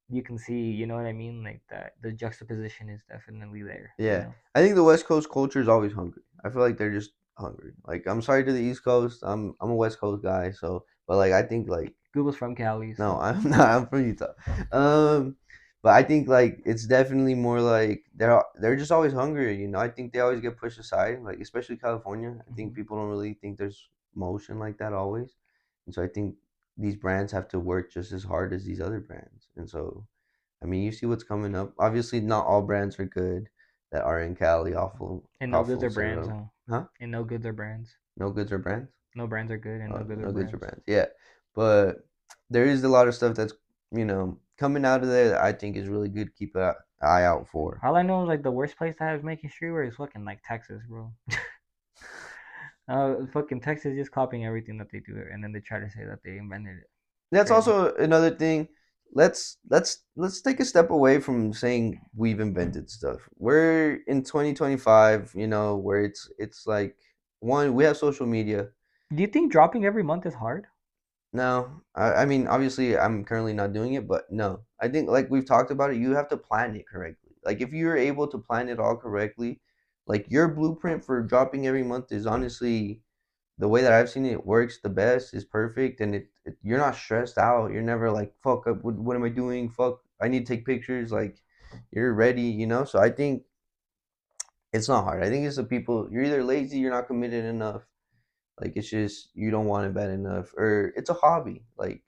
you can see, you know what I mean? Like that the juxtaposition is definitely there, you yeah. know. I think the West Coast culture is always hungry. I feel like they're just hungry. Like I'm sorry to the East Coast. I'm a West Coast guy, so but like I think like Google's from Cali, no, so I'm not. I'm from Utah. Um, but I think like it's definitely more like they're just always hungry. You know, I think they always get pushed aside. Like especially California, I think mhm. people don't really think there's motion like that always, and so I think these brands have to work just as hard as these other brands. And so, I mean, you see what's coming up. Obviously, not all brands are good that are in Cali. Awful, And no goods awful are brands, syndrome. huh? Huh? And no goods are brands. No goods or brands. No brands are good, and no goods are No goods or brands. brands. Yeah, but there is a lot of stuff that's coming out of there that I think is really good. Keep an eye out for. All I know is like the worst place to have making streetwear is fucking like Texas, bro. Fucking Texas just copying everything that they do, and then they try to say that they invented it. That's Crazy. also another thing. Let's take a step away from saying we've invented stuff. We're in 2025, where it's like one, we have social media. Do you think dropping every month is hard? No, I mean, obviously, I'm currently not doing it, but no, I think like we've talked about it, you have to plan it correctly. Like if you're able to plan it all correctly, like your blueprint for dropping every month is honestly the way that I've seen it works the best, is perfect, and you're not stressed out. You're never like fuck up. What am I doing? Fuck, I need to take pictures. Like you're ready. So I think it's not hard. I think it's the people. You're either lazy, you're not committed enough. Like it's just you don't want it bad enough, or it's a hobby. Like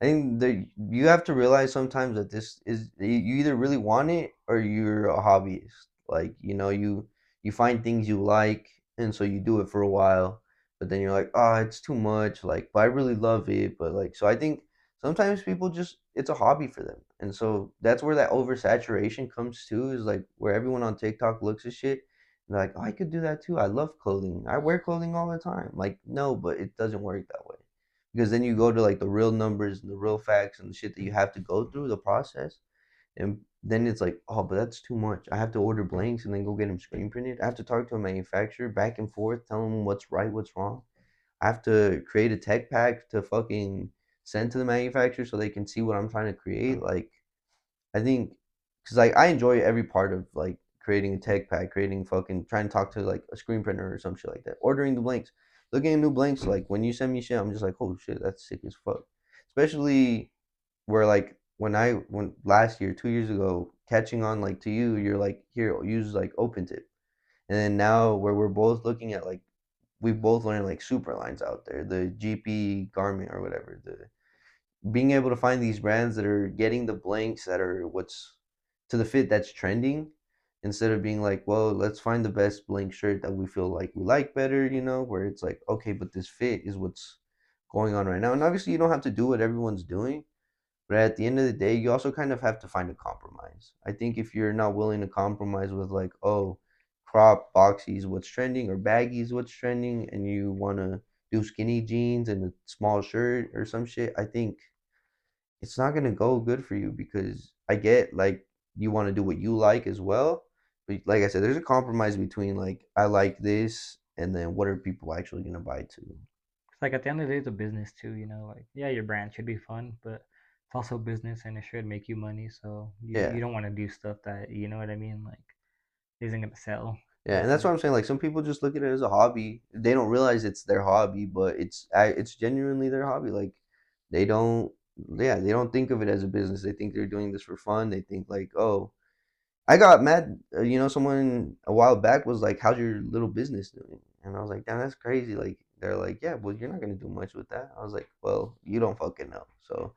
I think that you have to realize sometimes that this is you either really want it or you're a hobbyist. Like you find things you like, and so you do it for a while, but then you're like, oh, it's too much. Like, but I really love it. But like, so I think sometimes people just it's a hobby for them, and so that's where that oversaturation comes to. Is like where everyone on TikTok looks at shit. And they're like, oh, I could do that too. I love clothing. I wear clothing all the time. Like, no, but it doesn't work that way because then you go to like the real numbers and the real facts and the shit that you have to go through the process, and then it's like, oh, but that's too much. I have to order blanks and then go get them screen printed. I have to talk to a manufacturer back and forth, tell them what's right, what's wrong. I have to create a tech pack to fucking send to the manufacturer so they can see what I'm trying to create. Like I think because like I enjoy every part of like creating a tech pack, creating fucking trying to talk to like a screen printer or some shit like that, ordering the blanks, looking at new blanks. Like when you send me shit, I'm just like, oh shit, that's sick as fuck. Especially where like when last year, 2 years ago, catching on like to you, you're like here use like OpenTip, and then now where we're both looking at like we both learned like super lines out there, the GP Garment or whatever, the being able to find these brands that are getting the blanks that are what's to the fit that's trending instead of being like, well, let's find the best blank shirt that we feel like we like better, where it's like, okay, but this fit is what's going on right now. And obviously, you don't have to do what everyone's doing, but at the end of the day, you also kind of have to find a compromise. I think if you're not willing to compromise with like, oh, crop boxies what's trending or baggies what's trending, and you want to do skinny jeans and a small shirt or some shit, I think it's not gonna go good for you because I get like you want to do what you like as well, but like I said, there's a compromise between like I like this and then what are people actually gonna buy too. It's like at the end of the day, it's a business too. Like yeah, your brand should be fun, but it's also business and it should make you money. So you Yeah, don't want to do stuff that you know what I mean, like isn't gonna sell. yeah, But and that's what I'm saying. Like some people just look at it as a hobby. They don't realize it's their hobby, but it's genuinely their hobby. Like they don't, yeah, they don't think of it as a business. They think they're doing this for fun. They think like, oh, I got mad. Someone a while back was like, "How's your little business doing?" And I was like, "Damn, that's crazy." Like they're like, "Yeah, well, you're not gonna do much with that." I was like, "Well, you don't fucking know." So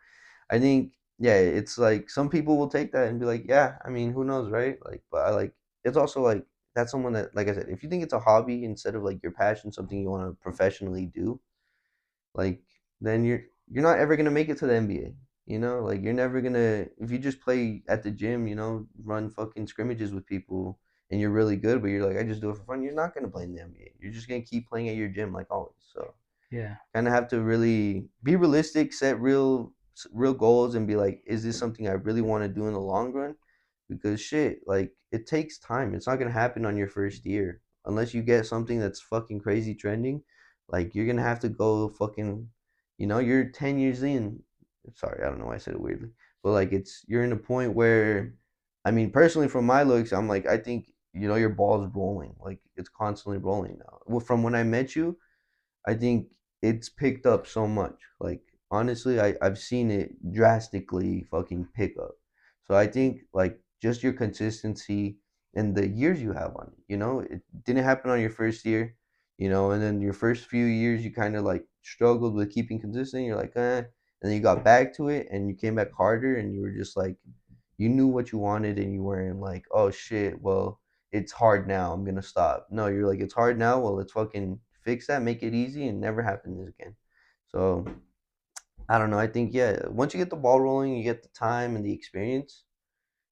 I think, yeah, it's like some people will take that and be like, "Yeah, I mean, who knows, right?" Like, but I like it's also like that's someone that, like I said, if you think it's a hobby instead of like your passion, something you want to professionally do, like then you're not ever gonna make it to the NBA. Like you're never gonna if you just play at the gym, run fucking scrimmages with people and you're really good, but you're like I just do it for fun. You're not gonna play in the NBA. You're just gonna keep playing at your gym like always. So yeah, kind of have to really be realistic, set real goals, and be like, is this something I really want to do in the long run? Because shit, like it takes time. It's not gonna happen on your first year unless you get something that's fucking crazy trending. Like you're gonna have to go fucking, you're 10 years in. Sorry, I don't know why I said it weirdly, but like you're in a point where, I mean, personally, from my looks, I'm like, I think your ball's rolling, like it's constantly rolling now. Well, from when I met you, I think it's picked up so much. Like honestly, I've seen it drastically fucking pick up. So I think like just your consistency and the years you have on it. It didn't happen on your first year, and then your first few years you kind of like struggled with keeping consistent. You're like, and then you got back to it and you came back harder and you were just like you knew what you wanted and you weren't like, oh shit, well, it's hard now. I'm gonna stop. No, you're like, it's hard now. Well, let's fucking fix that, make it easy, and never happen this again. So I don't know. I think yeah, once you get the ball rolling, you get the time and the experience,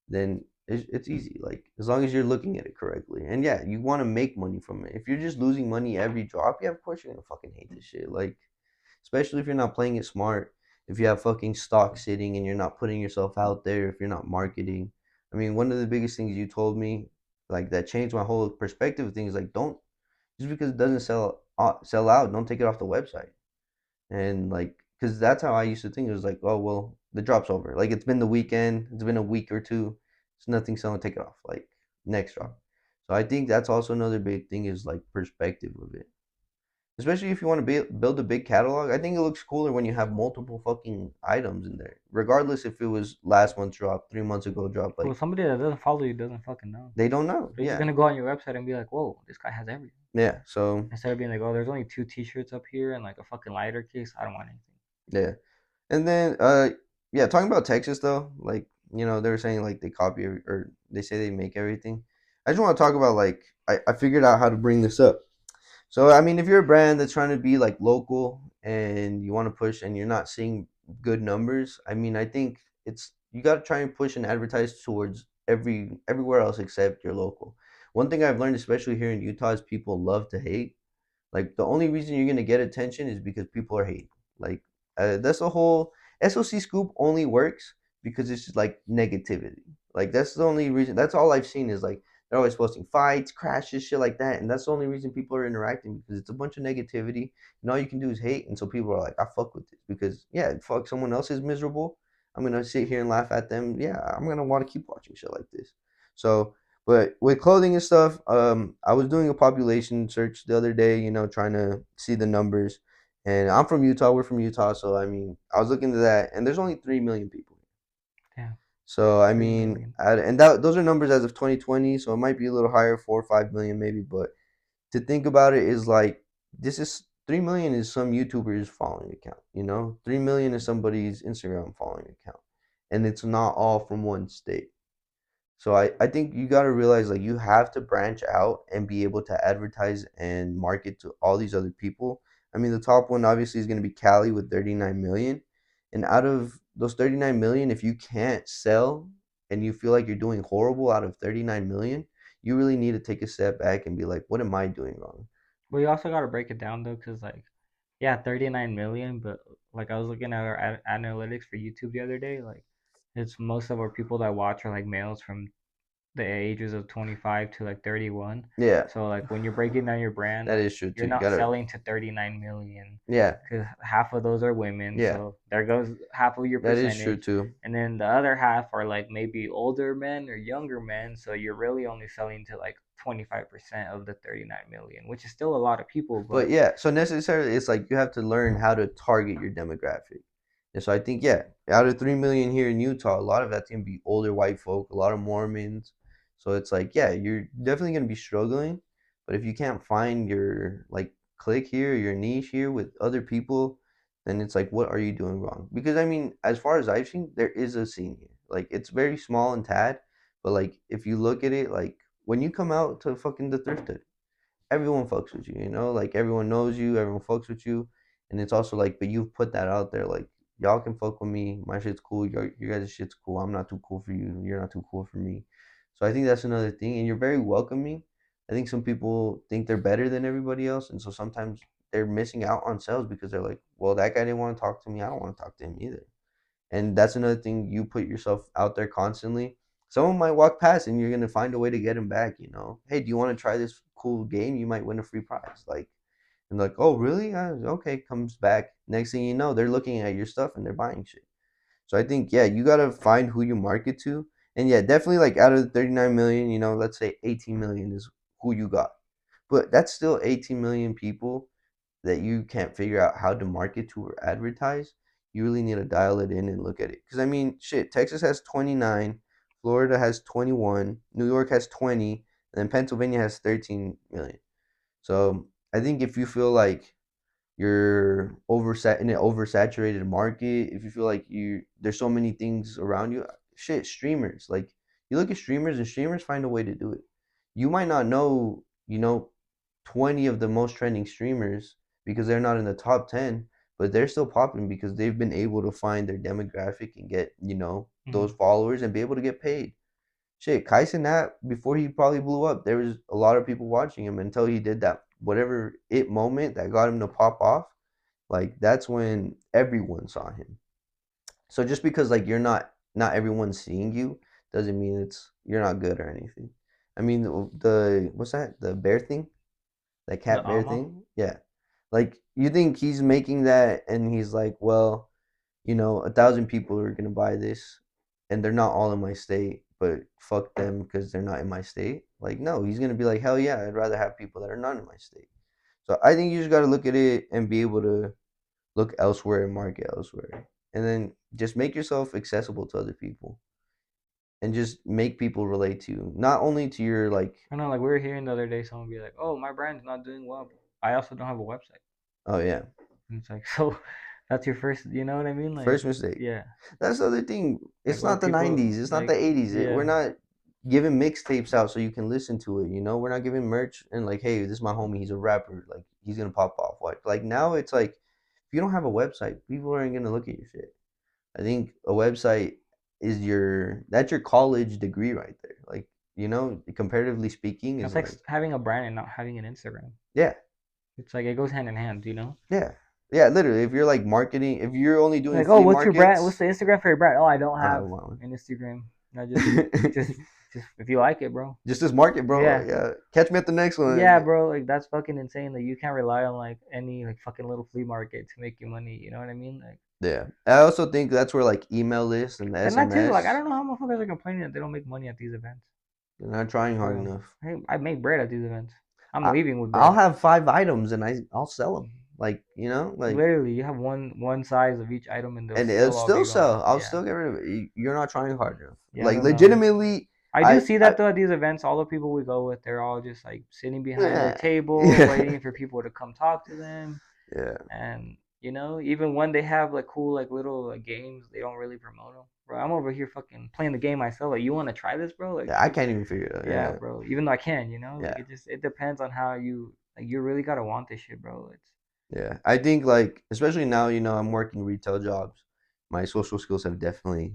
then it's easy. Like as long as you're looking at it correctly, and yeah, you want to make money from it. If you're just losing money every drop, yeah, of course you're gonna fucking hate this shit. Like especially if you're not playing it smart. If you have fucking stock sitting and you're not putting yourself out there, if you're not marketing. I mean, one of the biggest things you told me, like that changed my whole perspective of things. Like don't just because it doesn't sell out, don't take it off the website. And like because that's how I used to think. It was like, oh well, the drop's over, like it's been the weekend, it's been a week or two, it's nothing selling, take it off, like next drop. So I think that's also another big thing is like perspective of it, especially if you want to build a big catalog. I think it looks cooler when you have multiple fucking items in there, regardless if it was last month drop, 3 months ago drop. Well, Like somebody that doesn't follow you doesn't fucking know. they don't know. They're just Yeah, gonna go on your website and be like, "Whoa, this guy has everything." yeah. So Instead of being like, "Oh, there's only two T-shirts up here and like a fucking lighter case. I don't want anything." yeah. And then yeah, talking about Texas though, like they were saying like they copy or they say they make everything. I just want to talk about like I figured out how to bring this up. So I mean, if you're a brand that's trying to be like local and you want to push and you're not seeing good numbers, I mean, I think it's you got to try and push and advertise towards everywhere else except your local. One thing I've learned, especially here in Utah, is people love to hate. Like the only reason you're gonna get attention is because people are hating. Like that's the whole SOC scoop only works because it's just like negativity. Like that's the only reason. That's all I've seen is like they're always posting fights, crashes, shit like that, and that's the only reason people are interacting because it's a bunch of negativity, and all you can do is hate. And so people are like, I fuck with this because yeah, fuck someone else is miserable. I'm gonna sit here and laugh at them. Yeah, I'm gonna want to keep watching shit like this. So but with clothing and stuff, I was doing a population search the other day, trying to see the numbers. And I'm from Utah. We're from Utah, so I mean, I was looking at that, and there's only 3 million people. Yeah, So I three mean, million. and those are numbers as of 2020, so it might be a little higher, 4 or 5 million maybe. But to think about it is like this is 3 million is some YouTuber's following account. 3 million is somebody's Instagram following account, and it's not all from one state. So I think you got to realize like you have to branch out and be able to advertise and market to all these other people. I mean, the top one obviously is going to be Cali with 39 million. And out of those 39 million, if you can't sell and you feel like you're doing horrible out of 39 million, you really need to take a step back and be like, what am I doing wrong? But you also gotta break it down though, cause like, yeah, 39 million. But like, I was looking at our analytics for YouTube the other day. Like, it's most of our people that watch are like males from the ages of 25 to like 31. Yeah, So like when you're breaking down your brand, that like is true you're too. You not got to, selling to 39 million yeah, because half of those are women. yeah, So there goes half of your that is true percentage. too. And then the other half are like maybe older men or younger men. So you're really only selling to like 25% of the 39 million, which is still a lot of people. But But yeah, so necessarily it's like you have to learn how to target your demographic. And so I think yeah, out of 3 million here in Utah, a lot of that's gonna be older white folk, a lot of Mormons. So it's like yeah, you're definitely gonna be struggling. But if you can't find your like clique here, your niche here with other people, then it's like what are you doing wrong? Because I mean, as far as I've seen, there is a scene here. Like it's very small and tad, but like if you look at it, like when you come out to fucking the thrift, everyone fucks with you, like everyone knows you, everyone fucks with you. And it's also like, but you've put that out there, like, y'all can fuck with me, my shit's cool, your guys' shit's cool, I'm not too cool for you, you're not too cool for me. So I think that's another thing. And you're very welcoming. I think some people think they're better than everybody else, and so sometimes they're missing out on sales because they're like, well, that guy didn't want to talk to me, I don't want to talk to him either. And that's another thing. You put yourself out there constantly. Someone might walk past and you're gonna find a way to get him back. Hey, do you want to try this cool game? You might win a free prize. Like, and like, oh really? Okay, comes back. Next thing you know, they're looking at your stuff and they're buying shit. So I think yeah, you gotta find who you market to. And yeah, definitely like out of the 39 million, let's say 18 million is who you got. But that's still 18 million people that you can't figure out how to market to or advertise. You really need to dial it in and look at it. Because, I mean, shit, Texas has 29, Florida has 21, New York has 20, and then Pennsylvania has 13 million. So I think if you feel like you're in an oversaturated market, if you feel like there's so many things around you, shit, streamers. Like, you look at streamers and streamers find a way to do it. You might not know, 20 of the most trending streamers because they're not in the top 10, but they're still popping because they've been able to find their demographic and get, those Mm-hmm. followers and be able to get paid. Shit, Kai Cenat, before he probably blew up, there was a lot of people watching him until he did that whatever it moment that got him to pop off. Like that's when everyone saw him. So just because like not everyone's seeing you doesn't mean you're not good or anything. I mean the what's that? The bear thing? That The cat bear Alma. thing? Yeah. Like you think he's making that and he's like, well, 1,000 people are gonna buy this, and they're not all in my state, but fuck them because they're not in my state. Like, no, he's gonna be like, hell yeah, I'd rather have people that are not in my state. So I think you just gotta look at it and be able to look elsewhere and market elsewhere, and then just make yourself accessible to other people, and just make people relate to you, not only to your like, I know, like we were hearing the other day, someone be like, "Oh, my brand's not doing well. I also don't have a website." oh yeah, And it's like, so that's your first. You know what I mean? Like, first mistake. yeah, That's the other thing. like It's oh, not the people 90s. It's not like, the 80s. We're yeah, not giving mixtapes out so you can listen to it. We're not giving merch and like, hey, this is my homie. He's a rapper. Like, he's gonna pop off. Like now, it's like if you don't have a website, people aren't gonna look at your shit. I think a website is that's your college degree right there. Like, comparatively speaking, is it's like like, having a brand and not having an Instagram. yeah, It's like it goes hand in hand. You know? yeah, yeah. Literally, if you're like marketing, if you're only doing Like, oh, flea what's your brand? What's markets, the Instagram for your brand? Oh, I don't I have don't want an Instagram. I one. just, just if you like it, bro. Just this market, bro. Yeah, Yeah, catch me at the next yeah, one. bro. Like that's fucking insane. Like you can't rely on like any like fucking little flea market to make you money. You know what I mean? Like, Yeah, I also think that's where like email lists and the and that too. Like I SMS, don't know how motherfuckers are complaining that they don't make money at these events. they're not trying hard Bro, enough. hey, I make bread at these events. I'm I, leaving with I'll bread. have 5 items and I'll sell them. Like, like, Literally, you have one size of each item, and they'll and it'll still all still be gone. sell. I'll Yeah, still get rid of it. You're not trying hard enough. yeah. I Like, don't know. legitimately, I do I, see I, that though at these events. All the people we go with, they're all just like sitting behind their yeah, table, yeah, waiting for people to come talk to them. yeah, And even when they have like cool like little like games, they don't really promote them. Bro, I'm over here fucking playing the game myself. Like, you want to try this, bro? Like, yeah. I can't even figure it out. yeah, Yeah, bro. Even though I can, like yeah, it depends on how you like. You really gotta want this shit, bro. It's yeah. I think like, especially now, I'm working retail jobs. My social skills have definitely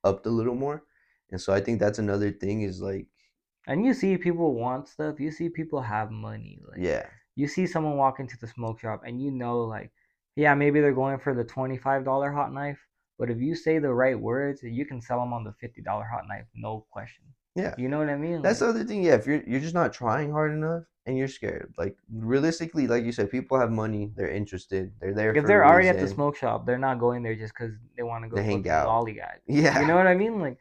upped a little more, and so I think that's another thing is like, and you see people want stuff. You see people have money. Like, yeah, you see someone walk into the smoke shop, and like, yeah, maybe they're going for the $25 hot knife, but if you say the right words, you can sell them on the $50 hot knife, no question. yeah. You know what I mean? That's Like, the other thing. Yeah, if you're just not trying hard enough and you're scared, like realistically, like you said, people have money, they're interested, they're there if for a they're already at the reason. smoke shop, they're not going there just because they want to go They hang fucking out. lollygag. You know Yeah, what I mean? Like,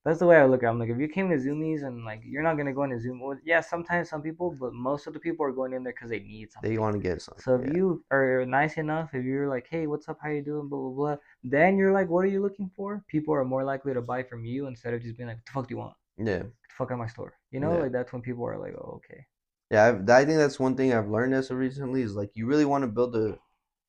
that's the way I look at it. I'm like, if you came to Zoomies and like you're not gonna go into Zoom, well, yeah, sometimes some people, but most of the people are going in there because they need they something. want to get something. So if Yeah, you are nice enough, if you're like, hey, what's up, how you doing, blah blah blah, then you're like, what are you looking for? People are more likely to buy from you instead of just being like, what the fuck do you want? yeah, Get the fuck out of my store. yeah, Like that's when people are like, oh, okay. yeah. I think that's one thing I've learned as of recently is like you really want to build a.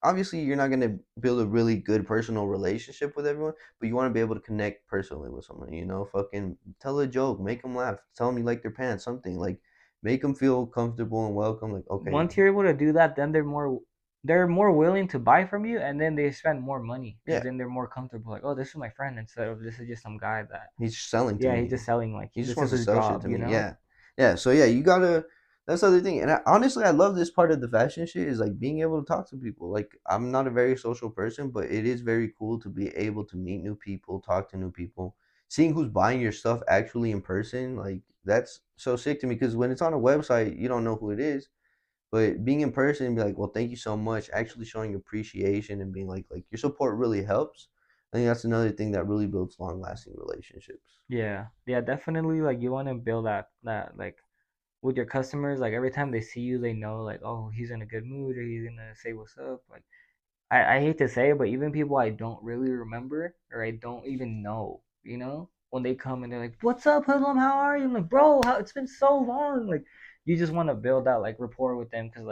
Obviously, you're not gonna build a really good personal relationship with everyone, but you want to be able to connect personally with someone. Fucking tell a joke, make them laugh, tell them you like their pants, something like make them feel comfortable and welcome. Like, okay, Once you're able to do that, then they're more willing to buy from you, and then they spend more money because yeah, then they're more comfortable. Like, oh, this is my friend instead of this is just some guy that, he's selling to yeah, he's me. just selling. Like, He just this is wants to his sell shit job. to me. Yeah, yeah. So yeah, you gotta. That's the other thing. And honestly, I love this part of the fashion shit is like being able to talk to people. Like I'm not a very social person, but it is very cool to be able to meet new people, talk to new people, seeing who's buying your stuff actually in person. Like that's so sick to me because when it's on a website, you don't know who it is. But being in person and be like, well, thank you so much. Actually showing appreciation and being like your support really helps. I think that's another thing that really builds long lasting relationships. Yeah, yeah, definitely. Like, you want to build that like with your customers. Like, every time they see you, they know like, oh, he's in a good mood or he's gonna say what's up. Like, I hate to say it, but even people I don't really remember or I don't even know, when they come and they're like, "What's up, Hoodlum? How are you?" I'm like, "Bro, it's been so long." Like, you just want to build that like rapport with them because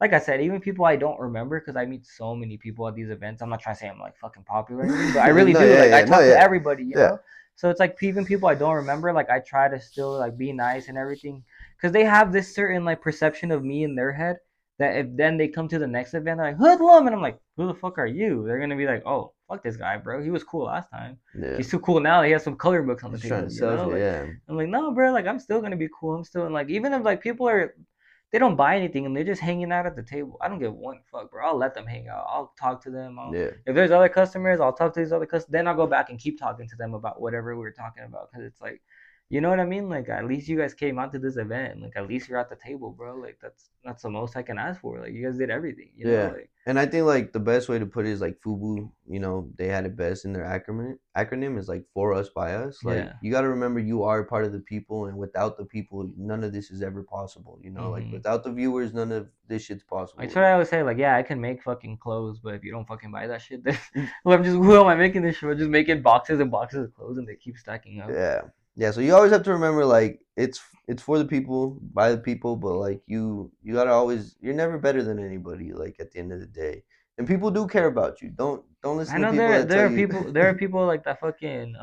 like I said, even people I don't remember because I meet so many people at these events. I'm not trying to say I'm like fucking popular or anything, but I really No, do. yeah, Like, I yeah, no, talk to yeah, everybody. yeah. So it's like even people I don't remember, like I try to still like be nice and everything because they have this certain like perception of me in their head that if then they come to the next event, they're like hoodlum, and I'm like, who the fuck are you? They're gonna be like, oh, fuck this guy, bro. He was cool last time. Yeah. He's too cool now. He has some color books on the He's trying table, to you sell know. shit. Like, Yeah. I'm like, no, bro. Like, I'm still gonna be cool. I'm still like, even if like people are, they don't buy anything and they're just hanging out at the table. I don't give one fuck, bro. I'll let them hang out. I'll talk to them. Yeah. If there's other customers, I'll talk to these other customers. Then I'll go back and keep talking to them about whatever we were talking about, because it's like, you know what I mean? Like, at least you guys came out to this event. Like, at least you're at the table, bro. Like, that's the most I can ask for. Like, you guys did everything, you know? Yeah. Like, And I think like the best way to put it is like FUBU, they had it best in their acronym is like for us by us. Like yeah. you gotta remember you are part of the people, and without the people, none of this is ever possible. Like without the viewers, none of this shit's possible. That's what I always say. Like, yeah, I can make fucking clothes, but if you don't fucking buy that shit, then well, who am I making this shit? I'm just making boxes and boxes of clothes, and they keep stacking up. Yeah. Yeah, so you always have to remember like it's for the people, by the people, but like you gotta always, you're never better than anybody, like at the end of the day. And people do care about you. Don't I listen to know people that tell there are you. people like that fucking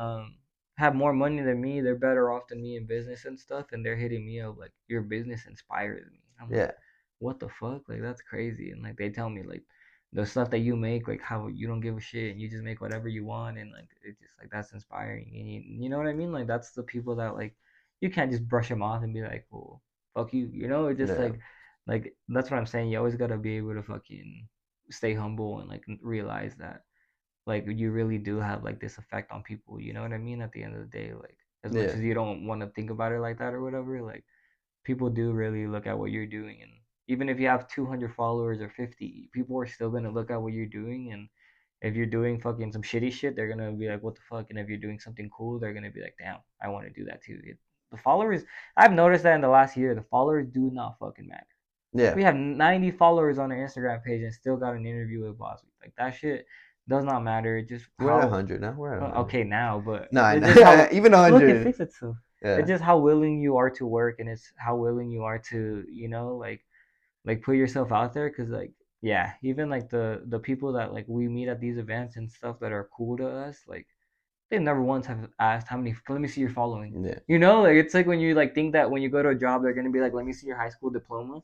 have more money than me. They're better off than me in business and stuff, and they're hitting me up like your business inspires me. I'm like, Yeah. what the fuck? Like that's crazy. And like they tell me like the stuff that you make, like how you don't give a shit and you just make whatever you want, and like it's just like that's inspiring. And you know what I mean? Like that's the people that like you can't just brush them off and be like, well, fuck you. You know, it's just Yeah. like that's what I'm saying. You always gotta be able to fucking stay humble and like realize that like you really do have like this effect on people, you know what I mean? At the end of the day, like as much Yeah. as you don't want to think about it like that or whatever, like people do really look at what you're doing. And even if you have 200 followers or 50, people are still going to look at what you're doing. And if you're doing fucking some shitty shit, they're going to be like, what the fuck? And if you're doing something cool, they're going to be like, damn, I want to do that too. The followers, I've noticed that in the last year, the followers do not fucking matter. Yeah. We have 90 followers on our Instagram page and still got an interview with Boss Week. Like that shit does not matter. Just We're at how 100 now. We're at 100. okay now, but Nah, it's just how even look it 100. fixed itself. Yeah. It's just how willing you are to work, and it's how willing you are to like put yourself out there. Cause like yeah, even like the people that like we meet at these events and stuff that are cool to us, like they never once have asked how many. Let me see your following. Yeah. You know, like it's like when you like think that when you go to a job, they're gonna be like, let me see your high school diploma.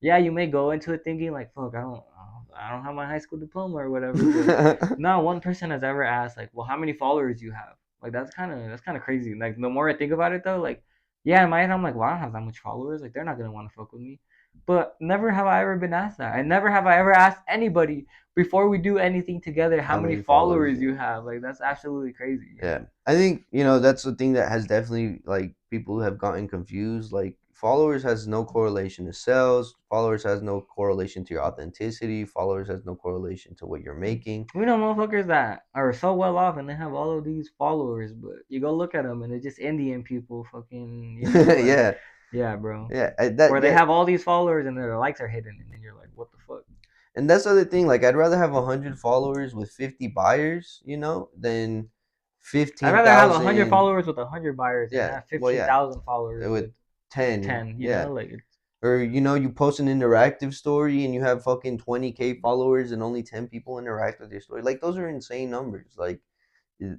Yeah, you may go into it thinking like, fuck, I don't have my high school diploma or whatever. But not one person has ever asked like, well, how many followers you have? Like that's kind of crazy. Like the more I think about it though, like yeah, in my head I'm like, well, I don't have that much followers. Like they're not gonna want to fuck with me. But never have I ever been asked that. And never have I ever asked anybody before we do anything together how many followers you have. Like that's absolutely crazy. Yeah. I think, that's the thing that has definitely like people have gotten confused. Like followers has no correlation to sales. Followers has no correlation to your authenticity. Followers has no correlation to what you're making. We know motherfuckers that are so well off and they have all of these followers, but you go look at them and they're just Indian people, fucking, you know, like, Yeah. Yeah, bro. Yeah. Or they have all these followers and their likes are hidden, and then you're like, what the fuck? And that's the other thing. Like, I'd rather have 100 followers with 50 buyers, than I'd 15,000. rather have 100 followers with 100 buyers than Yeah. have Well, yeah. 15,000 followers With with 10. 10. You Yeah. know, like it's Or, you post an interactive story and you have fucking 20K followers and only 10 people interact with your story. Like, those are insane numbers. Like,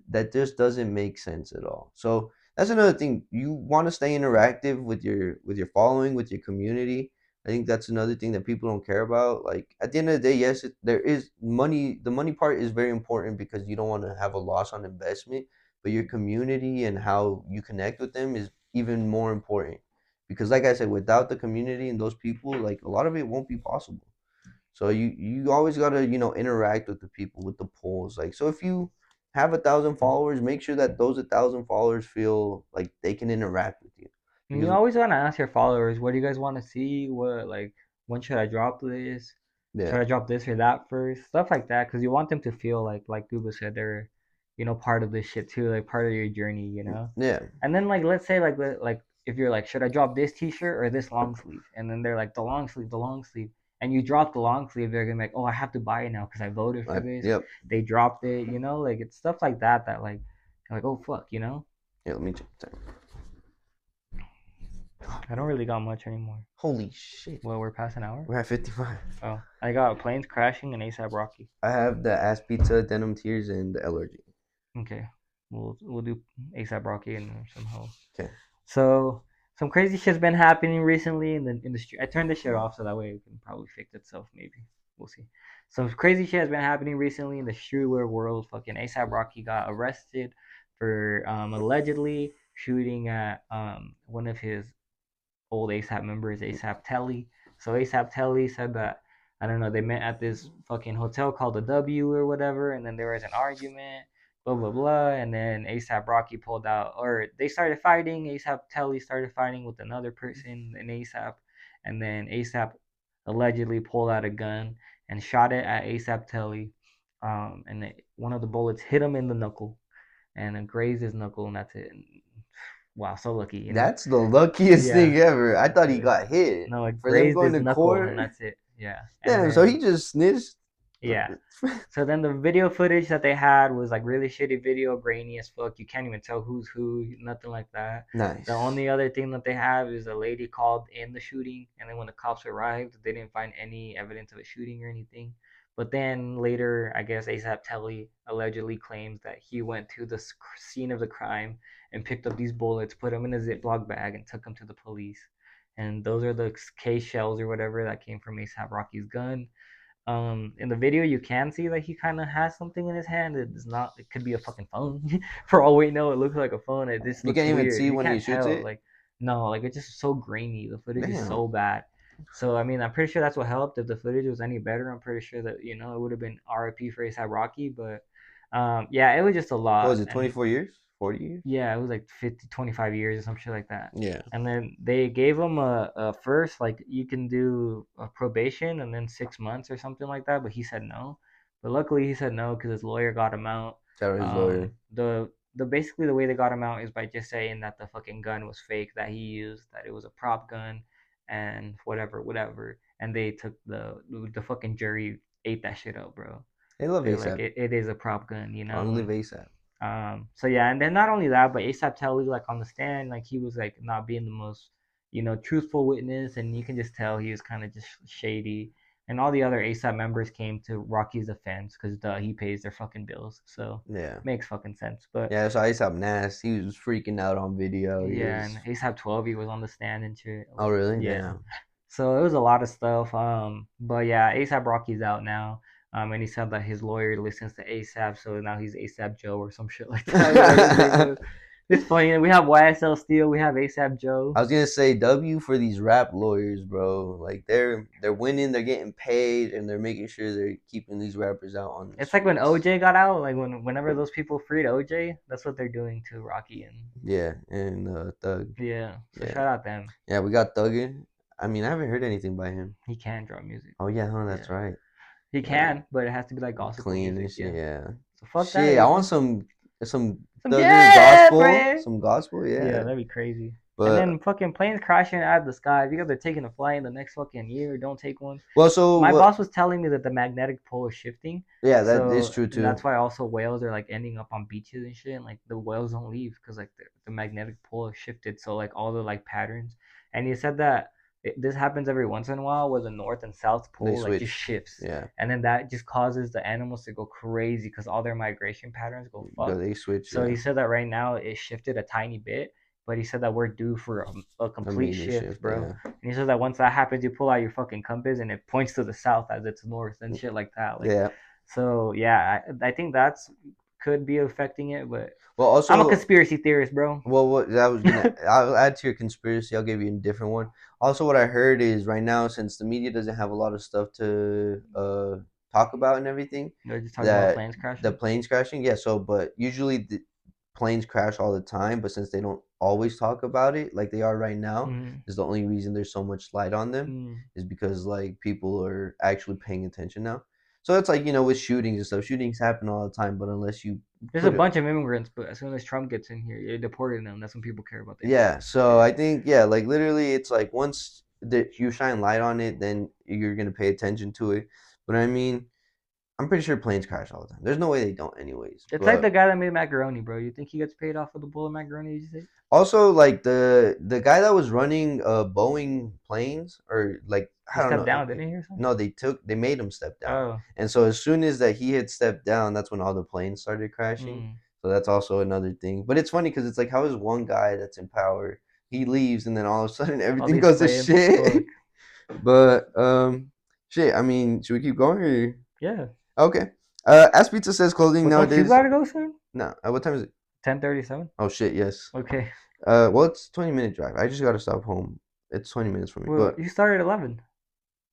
that just doesn't make sense at all. So that's another thing. You want to stay interactive with your following, with your community. I think that's another thing that people don't care about. Like at the end of the day, yes, there is money. The money part is very important because you don't want to have a loss on investment. But your community and how you connect with them is even more important. Because like I said, without the community and those people, like a lot of it won't be possible. So you always gotta interact with the people, with the polls. Like, so if you have 1,000 followers, make sure that those 1,000 followers feel like they can interact with you. and you Because always want to ask your followers, what do you guys want to see? What like when should I drop this? yeah, Should I drop this or that first? Stuff like that, because you want them to feel like Google said, they're part of this shit too, like part of your journey, you know. yeah, And then like let's say like if you're like, should I drop this T-shirt or this long sleeve? And then they're like the long sleeve, and you drop the long sleeve, they're gonna be like, oh, I have to buy it now because I voted for this. yep. They dropped it, you know, like it's stuff like that that like oh fuck, you know. Yeah, let me check the time. I don't really got much anymore. Holy shit. Well, we're past an hour. We're at 55. Oh, I got Planes Crashing and ASAP Rocky. I have the Ass Pizza, Denim Tears, and the LRG. Okay, we'll do ASAP Rocky and some hoe. Okay. So some crazy shit's been happening recently in the street. I turned the shit off so that way it can probably fix itself. Maybe we'll see. Some crazy shit has been happening recently in the streetwear world. Fucking ASAP Rocky got arrested for allegedly shooting at one of his old ASAP members, ASAP Telly. So ASAP Telly said that I don't know, they met at this fucking hotel called the W or whatever, and then there was an argument, blah blah blah, and then ASAP Rocky pulled out, or they started fighting. ASAP Telly started fighting with another person in ASAP, and then ASAP allegedly pulled out a gun and shot it at ASAP Telly, and one of the bullets hit him in the knuckle, and it grazed his knuckle, and that's it. And wow, so lucky, you know? That's the luckiest Yeah. thing ever. I thought he got hit. No, it For them grazed going his to knuckle, court. and that's it. Yeah. Damn, then, so he just snitched. Yeah. So then the video footage that they had was like really shitty video, grainy as fuck. You can't even tell who's who, nothing like that. Nice. The only other thing that they have is a lady called in the shooting, and then when the cops arrived, they didn't find any evidence of a shooting or anything. But then later, I guess ASAP Telly allegedly claims that he went to the scene of the crime and picked up these bullets, put them in a Ziploc bag, and took them to the police. And those are the case shells or whatever that came from ASAP Rocky's gun. In the video you can see that he kind of has something in his hand. It's not, it could be a fucking phone. For all we know, it looks like a phone. It just You looks can't even weird. see You when he can't shoots tell. it? Like, no, like it's just so grainy. The footage is Damn. so bad. So I mean, I'm pretty sure that's what helped. If the footage was any better, I'm pretty sure that it would have been RIP for ASAP Rocky. But yeah, it was just a lot. What was it, 24 years? 40 years? Yeah, it was like 50, 25 years or some shit like that. Yeah. And then they gave him a first, like, you can do a probation and then 6 months or something like that, but he said no. But luckily he said no because his lawyer got him out. Shout out his lawyer. The basically the way they got him out is by just saying that the fucking gun was fake that he used, that it was a prop gun, and whatever. And they took the fucking jury ate that shit up, bro. They love They're ASAP. like, it is a prop gun, you know. Long live ASAP. So yeah, and then not only that, but ASAP Telly, like on the stand, like he was like not being the most, truthful witness, and you can just tell he was kind of just shady. And all the other ASAP members came to Rocky's defense because he pays their fucking bills, so yeah, makes fucking sense. But yeah, so ASAP Nas, he was freaking out on video. Yeah, and ASAP 12 he was on the stand and shit. Oh really? Yeah. Damn. So it was a lot of stuff. But yeah, ASAP Rocky's out now. And he said that his lawyer listens to ASAP, so now he's ASAP Joe or some shit like that. It's funny. We have YSL Steel, we have ASAP Joe. I was gonna say W for these rap lawyers, bro. Like they're winning, they're getting paid, and they're making sure they're keeping these rappers out on. It's like when OJ got out, like whenever those people freed OJ, that's what they're doing to Rocky and Thug. Yeah, so shout out them. Yeah, we got Thuggin. I mean, I haven't heard anything by him. He can draw music. Oh yeah, that's right. He can, but it has to be like gospel clean music. Yeah. So fuck shit, that. I want some gospel. Friend. Some gospel, yeah. Yeah, that'd be crazy. But, and then fucking planes crashing out of the sky. If you guys are taking a flight in the next fucking year, don't take one. Well, so my boss was telling me that the magnetic pole is shifting. Yeah, that is true too. That's why also whales are like ending up on beaches and shit. And like the whales don't leave because like the magnetic pole has shifted. So like all the like patterns. And he said that this happens every once in a while where the north and south pole like just shifts. Yeah. And then that just causes the animals to go crazy because all their migration patterns go fucked. They switch. So he said that right now it shifted a tiny bit. But he said that we're due for a complete shift, bro. Yeah. And he said that once that happens, you pull out your fucking compass and it points to the south as it's north and shit like that. Like, yeah. So yeah, I think that's could be affecting it, but also I'm a conspiracy theorist, bro. Well, what I was gonna, I'll add to your conspiracy. I'll give you a different one. Also, what I heard is right now, since the media doesn't have a lot of stuff to talk about and everything, they're just talking about planes crashing. The planes crashing, yeah. So, but usually the planes crash all the time, but since they don't always talk about it like they are right now, is the only reason there's so much light on them is because like people are actually paying attention now. So it's like, with shootings and stuff. Shootings happen all the time, but unless you there's a bunch of immigrants, but as soon as Trump gets in here, you're deporting them. That's when people care about that. Yeah, so I think like literally it's like once that you shine light on it, then you're gonna pay attention to it. But I mean, I'm pretty sure planes crash all the time. There's no way they don't anyways. It's like the guy that made macaroni, bro. You think he gets paid off of the bowl of macaroni, did you say? Also, like the guy that was running Boeing planes, or like I don't know. Stepped down, didn't he, or something? No, they made him step down. Oh. And so as soon as that he had stepped down, that's when all the planes started crashing. So that's also another thing. But it's funny because it's like, how is one guy that's in power he leaves, and then all of a sudden everything goes to shit. But shit. I mean, should we keep going? Or? Yeah. Okay. As Pizza says, clothing nowadays. You gotta go soon. No. What time is it? 10:37. Oh shit. Yes. Okay. Well, it's 20-minute drive. I just gotta stop home. It's 20 minutes for me. Well, but you started at 11.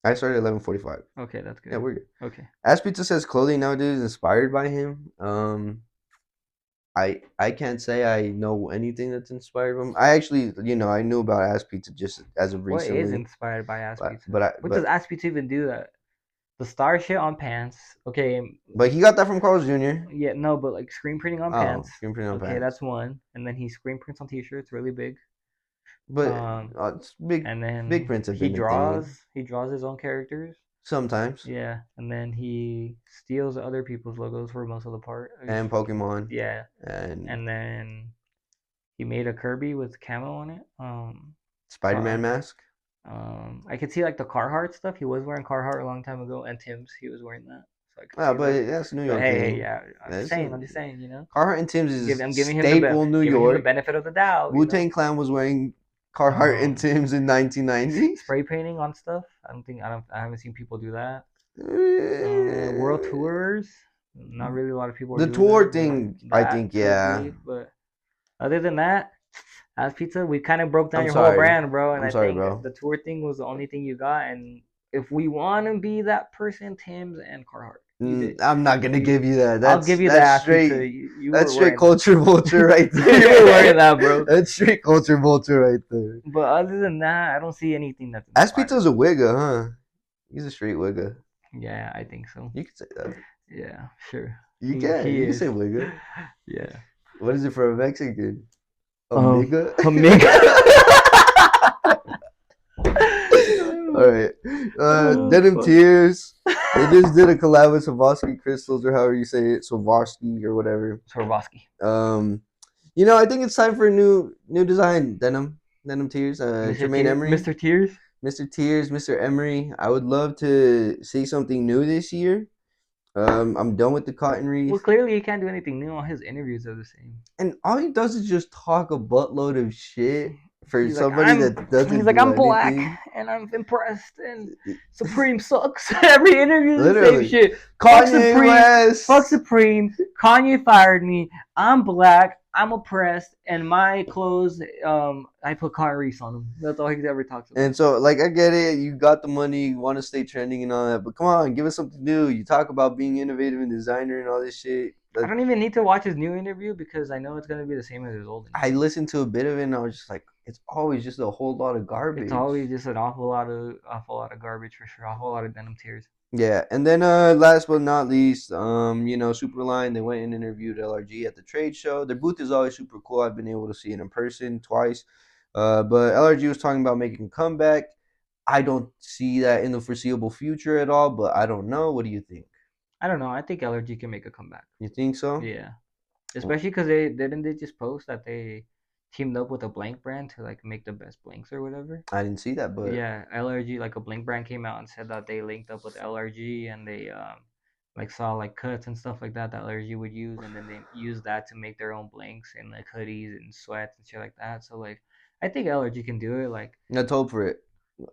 I started at 11:45. Okay, that's good. Yeah, we're good. Okay. As Pizza says, clothing nowadays is inspired by him. I can't say I know anything that's inspired by him. I actually, I knew about Ass Pizza just as of recently. What is inspired by Ass Pizza? What does Ass Pizza even do that? The star shit on pants. Okay. But he got that from Carl's Jr. Yeah, no, but like screen printing on pants. Screen printing on pants. Okay, that's one. And then he screen prints on t-shirts, really big. But it's big. And then big prints have he been draws. He draws his own characters. Sometimes. Yeah, and then he steals other people's logos for most of the part. And Pokemon. Yeah. And then he made a Kirby with camo on it. Spider-Man mask. I could see like the Carhartt stuff. He was wearing Carhartt a long time ago, and Tim's. He was wearing that. So but that's New York. Hey, yeah. I'm just saying. Carhartt and Tim's is I'm giving staple him New York. Him the benefit of the doubt. Wu-Tang Clan was wearing Carhartt and Tim's in 1990. Spray painting on stuff. I haven't seen people do that. World tours. Not really a lot of people. The tour thing, I think, yeah. But other than that, Ass Pizza, we kind of broke down your whole brand, bro. And I think the tour thing was the only thing you got. And if we want to be that person, Tim's and Carhartt. I'm not gonna give you that. I'll give you that. Straight. That's straight culture vulture right there. You were wearing that, bro. That's straight culture vulture right there. But other than that, I don't see anything that's. Ass Pizza's a wigger, huh? He's a straight wigger. Yeah, I think so. You can say that. Yeah, sure. You can. You can say wigger. Yeah. What is it for a Mexican? A nigga? A nigga. All right. Denim Tears. They just did a collab with Swarovski crystals, or however you say it, Swarovski or whatever. Swarovski. I think it's time for a new design. Denim Tears. Jermaine Emery. Mr. Tears. Mr. Tears, Mr. Emery. I would love to see something new this year. I'm done with the cotton reef. Well, clearly he can't do anything new. All his interviews are the same. And all he does is just talk a buttload of shit for somebody that doesn't. He's like, I'm black and I'm impressed and Supreme sucks. Every interview is the same shit. Fuck Supreme. Kanye fired me. I'm black. I'm oppressed, and my clothes, I put cotton reefs on them. That's all he ever talks about. And so, like, I get it. You got the money. You want to stay trending and all that. But come on, give us something new. You talk about being innovative and designer and all this shit. I don't even need to watch his new interview because I know it's going to be the same as his old interview. I listened to a bit of it, and I was just like, it's always just a whole lot of garbage. It's always just an awful lot of garbage for sure. Awful lot of denim tears. Yeah, and then last but not least, Superline, they went and interviewed LRG at the trade show. Their booth is always super cool. I've been able to see it in person twice. But LRG was talking about making a comeback. I don't see that in the foreseeable future at all, but I don't know. What do you think? I don't know. I think LRG can make a comeback. You think so? Yeah. Especially because they just post that they teamed up with a blank brand to like make the best blanks or whatever. I didn't see that, but yeah, LRG, like a blank brand came out and said that they linked up with LRG and they like saw like cuts and stuff like that LRG would use, and then they used that to make their own blanks and like hoodies and sweats and shit like that. So like I think LRG can do it. Like let's hope for it.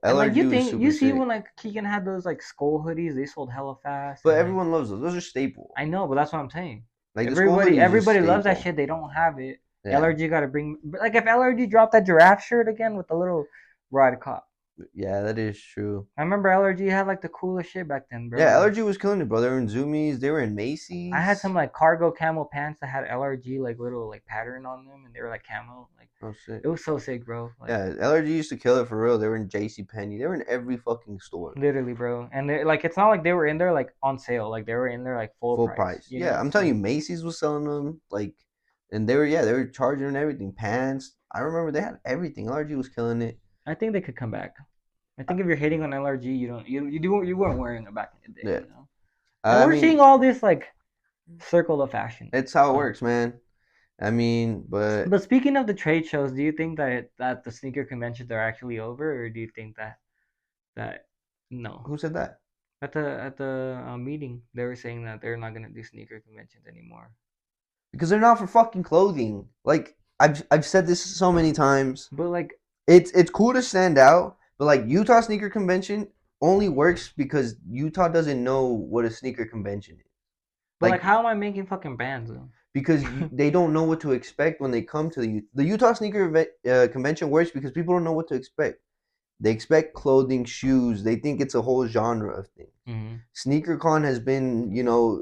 LRG like, you see when like Keegan had those like skull hoodies, they sold hella fast. But everyone loves those. Those are staple. I know, but that's what I'm saying. Like everybody loves that shit. They don't have it. Yeah. LRG got to bring, like, if LRG dropped that giraffe shirt again with the little ride cop. Yeah, that is true. I remember LRG had like the coolest shit back then, bro. Yeah, LRG was killing it, bro. They were in Zoomies, they were in Macy's. I had some like cargo camo pants that had LRG like little like pattern on them, and they were like camo. Like, oh shit, it was so sick, bro. Like, yeah, LRG used to kill it for real. They were in JCPenney. They were in every fucking store. Literally, bro. And they like, it's not like they were in there like on sale. Like they were in there like full price. Yeah, I'm telling you, Macy's was selling them like. And they were charging and everything. Pants. I remember they had everything. LRG was killing it. I think they could come back. I think if you're hating on LRG, you weren't wearing it back in the day. Yeah. You know? We're seeing all this like circle of fashion. It's how it works, man. I mean, but speaking of the trade shows, do you think that the sneaker conventions are actually over, or do you think that no? Who said that? At the meeting, they were saying that they're not gonna do sneaker conventions anymore. Because they're not for fucking clothing. Like, I've said this so many times. But like, it's cool to stand out, but like Utah sneaker convention only works because Utah doesn't know what a sneaker convention is. But like, how am I making fucking bands though? Because they don't know what to expect when they come to the Utah sneaker convention works because people don't know what to expect. They expect clothing, shoes. They think it's a whole genre of things. Mm-hmm. SneakerCon has been,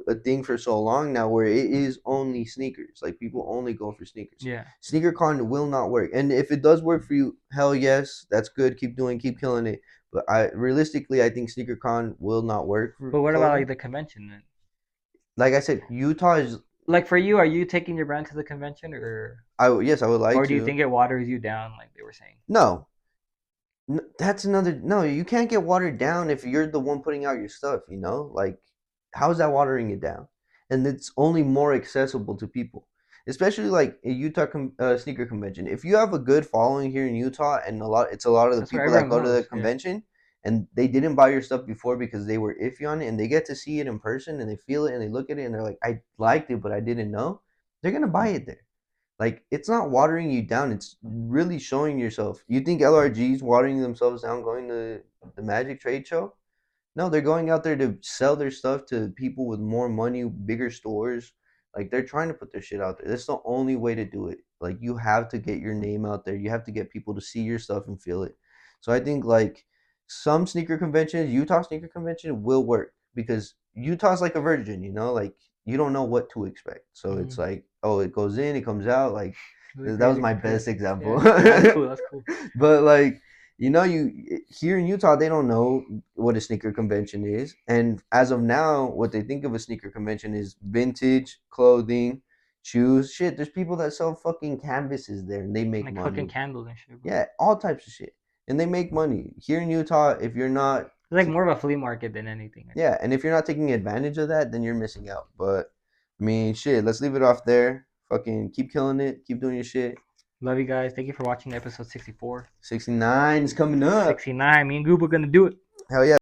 a thing for so long now where it is only sneakers. Like people only go for sneakers. Yeah. SneakerCon will not work. And if it does work for you, hell yes, that's good. Keep killing it. But realistically, I think SneakerCon will not work. But what about like the convention then? Like I said, Utah is like for you. Are you taking your brand to the convention or? Yes, I would like to. Or do you think it waters you down, like they were saying? No, that's another. No, you can't get watered down if you're the one putting out your stuff. Like how's that watering it down? And it's only more accessible to people, especially like a Utah sneaker convention. If you have a good following here in Utah, and it's a lot of the people that go to the convention, and they didn't buy your stuff before because they were iffy on it, and they get to see it in person, and they feel it, and they look at it, and they're like, I liked it, but I didn't know. They're gonna buy it there. Like it's not watering you down. It's really showing yourself. You think LRG's watering themselves down going to the Magic Trade Show? No, they're going out there to sell their stuff to people with more money, bigger stores. Like they're trying to put their shit out there. That's the only way to do it. Like you have to get your name out there. You have to get people to see your stuff and feel it. So I think like some sneaker conventions, Utah sneaker convention will work because Utah's like a virgin, like you don't know what to expect. So it's like, oh, it goes in, it comes out. Like that was my best example. Yeah, that's cool. That's cool. But like, you here in Utah, they don't know what a sneaker convention is, and as of now, what they think of a sneaker convention is vintage clothing, shoes, shit. There's people that sell fucking canvases there, and they make like money. Fucking candles and shit. Bro. Yeah, all types of shit, and they make money here in Utah. If you're not, it's like more of a flea market than anything. Yeah, and if you're not taking advantage of that, then you're missing out. But I mean, shit. Let's leave it off there. Fucking keep killing it. Keep doing your shit. Love you guys. Thank you for watching episode 64. 69 is coming up. 69. Me and Goob are going to do it. Hell yeah.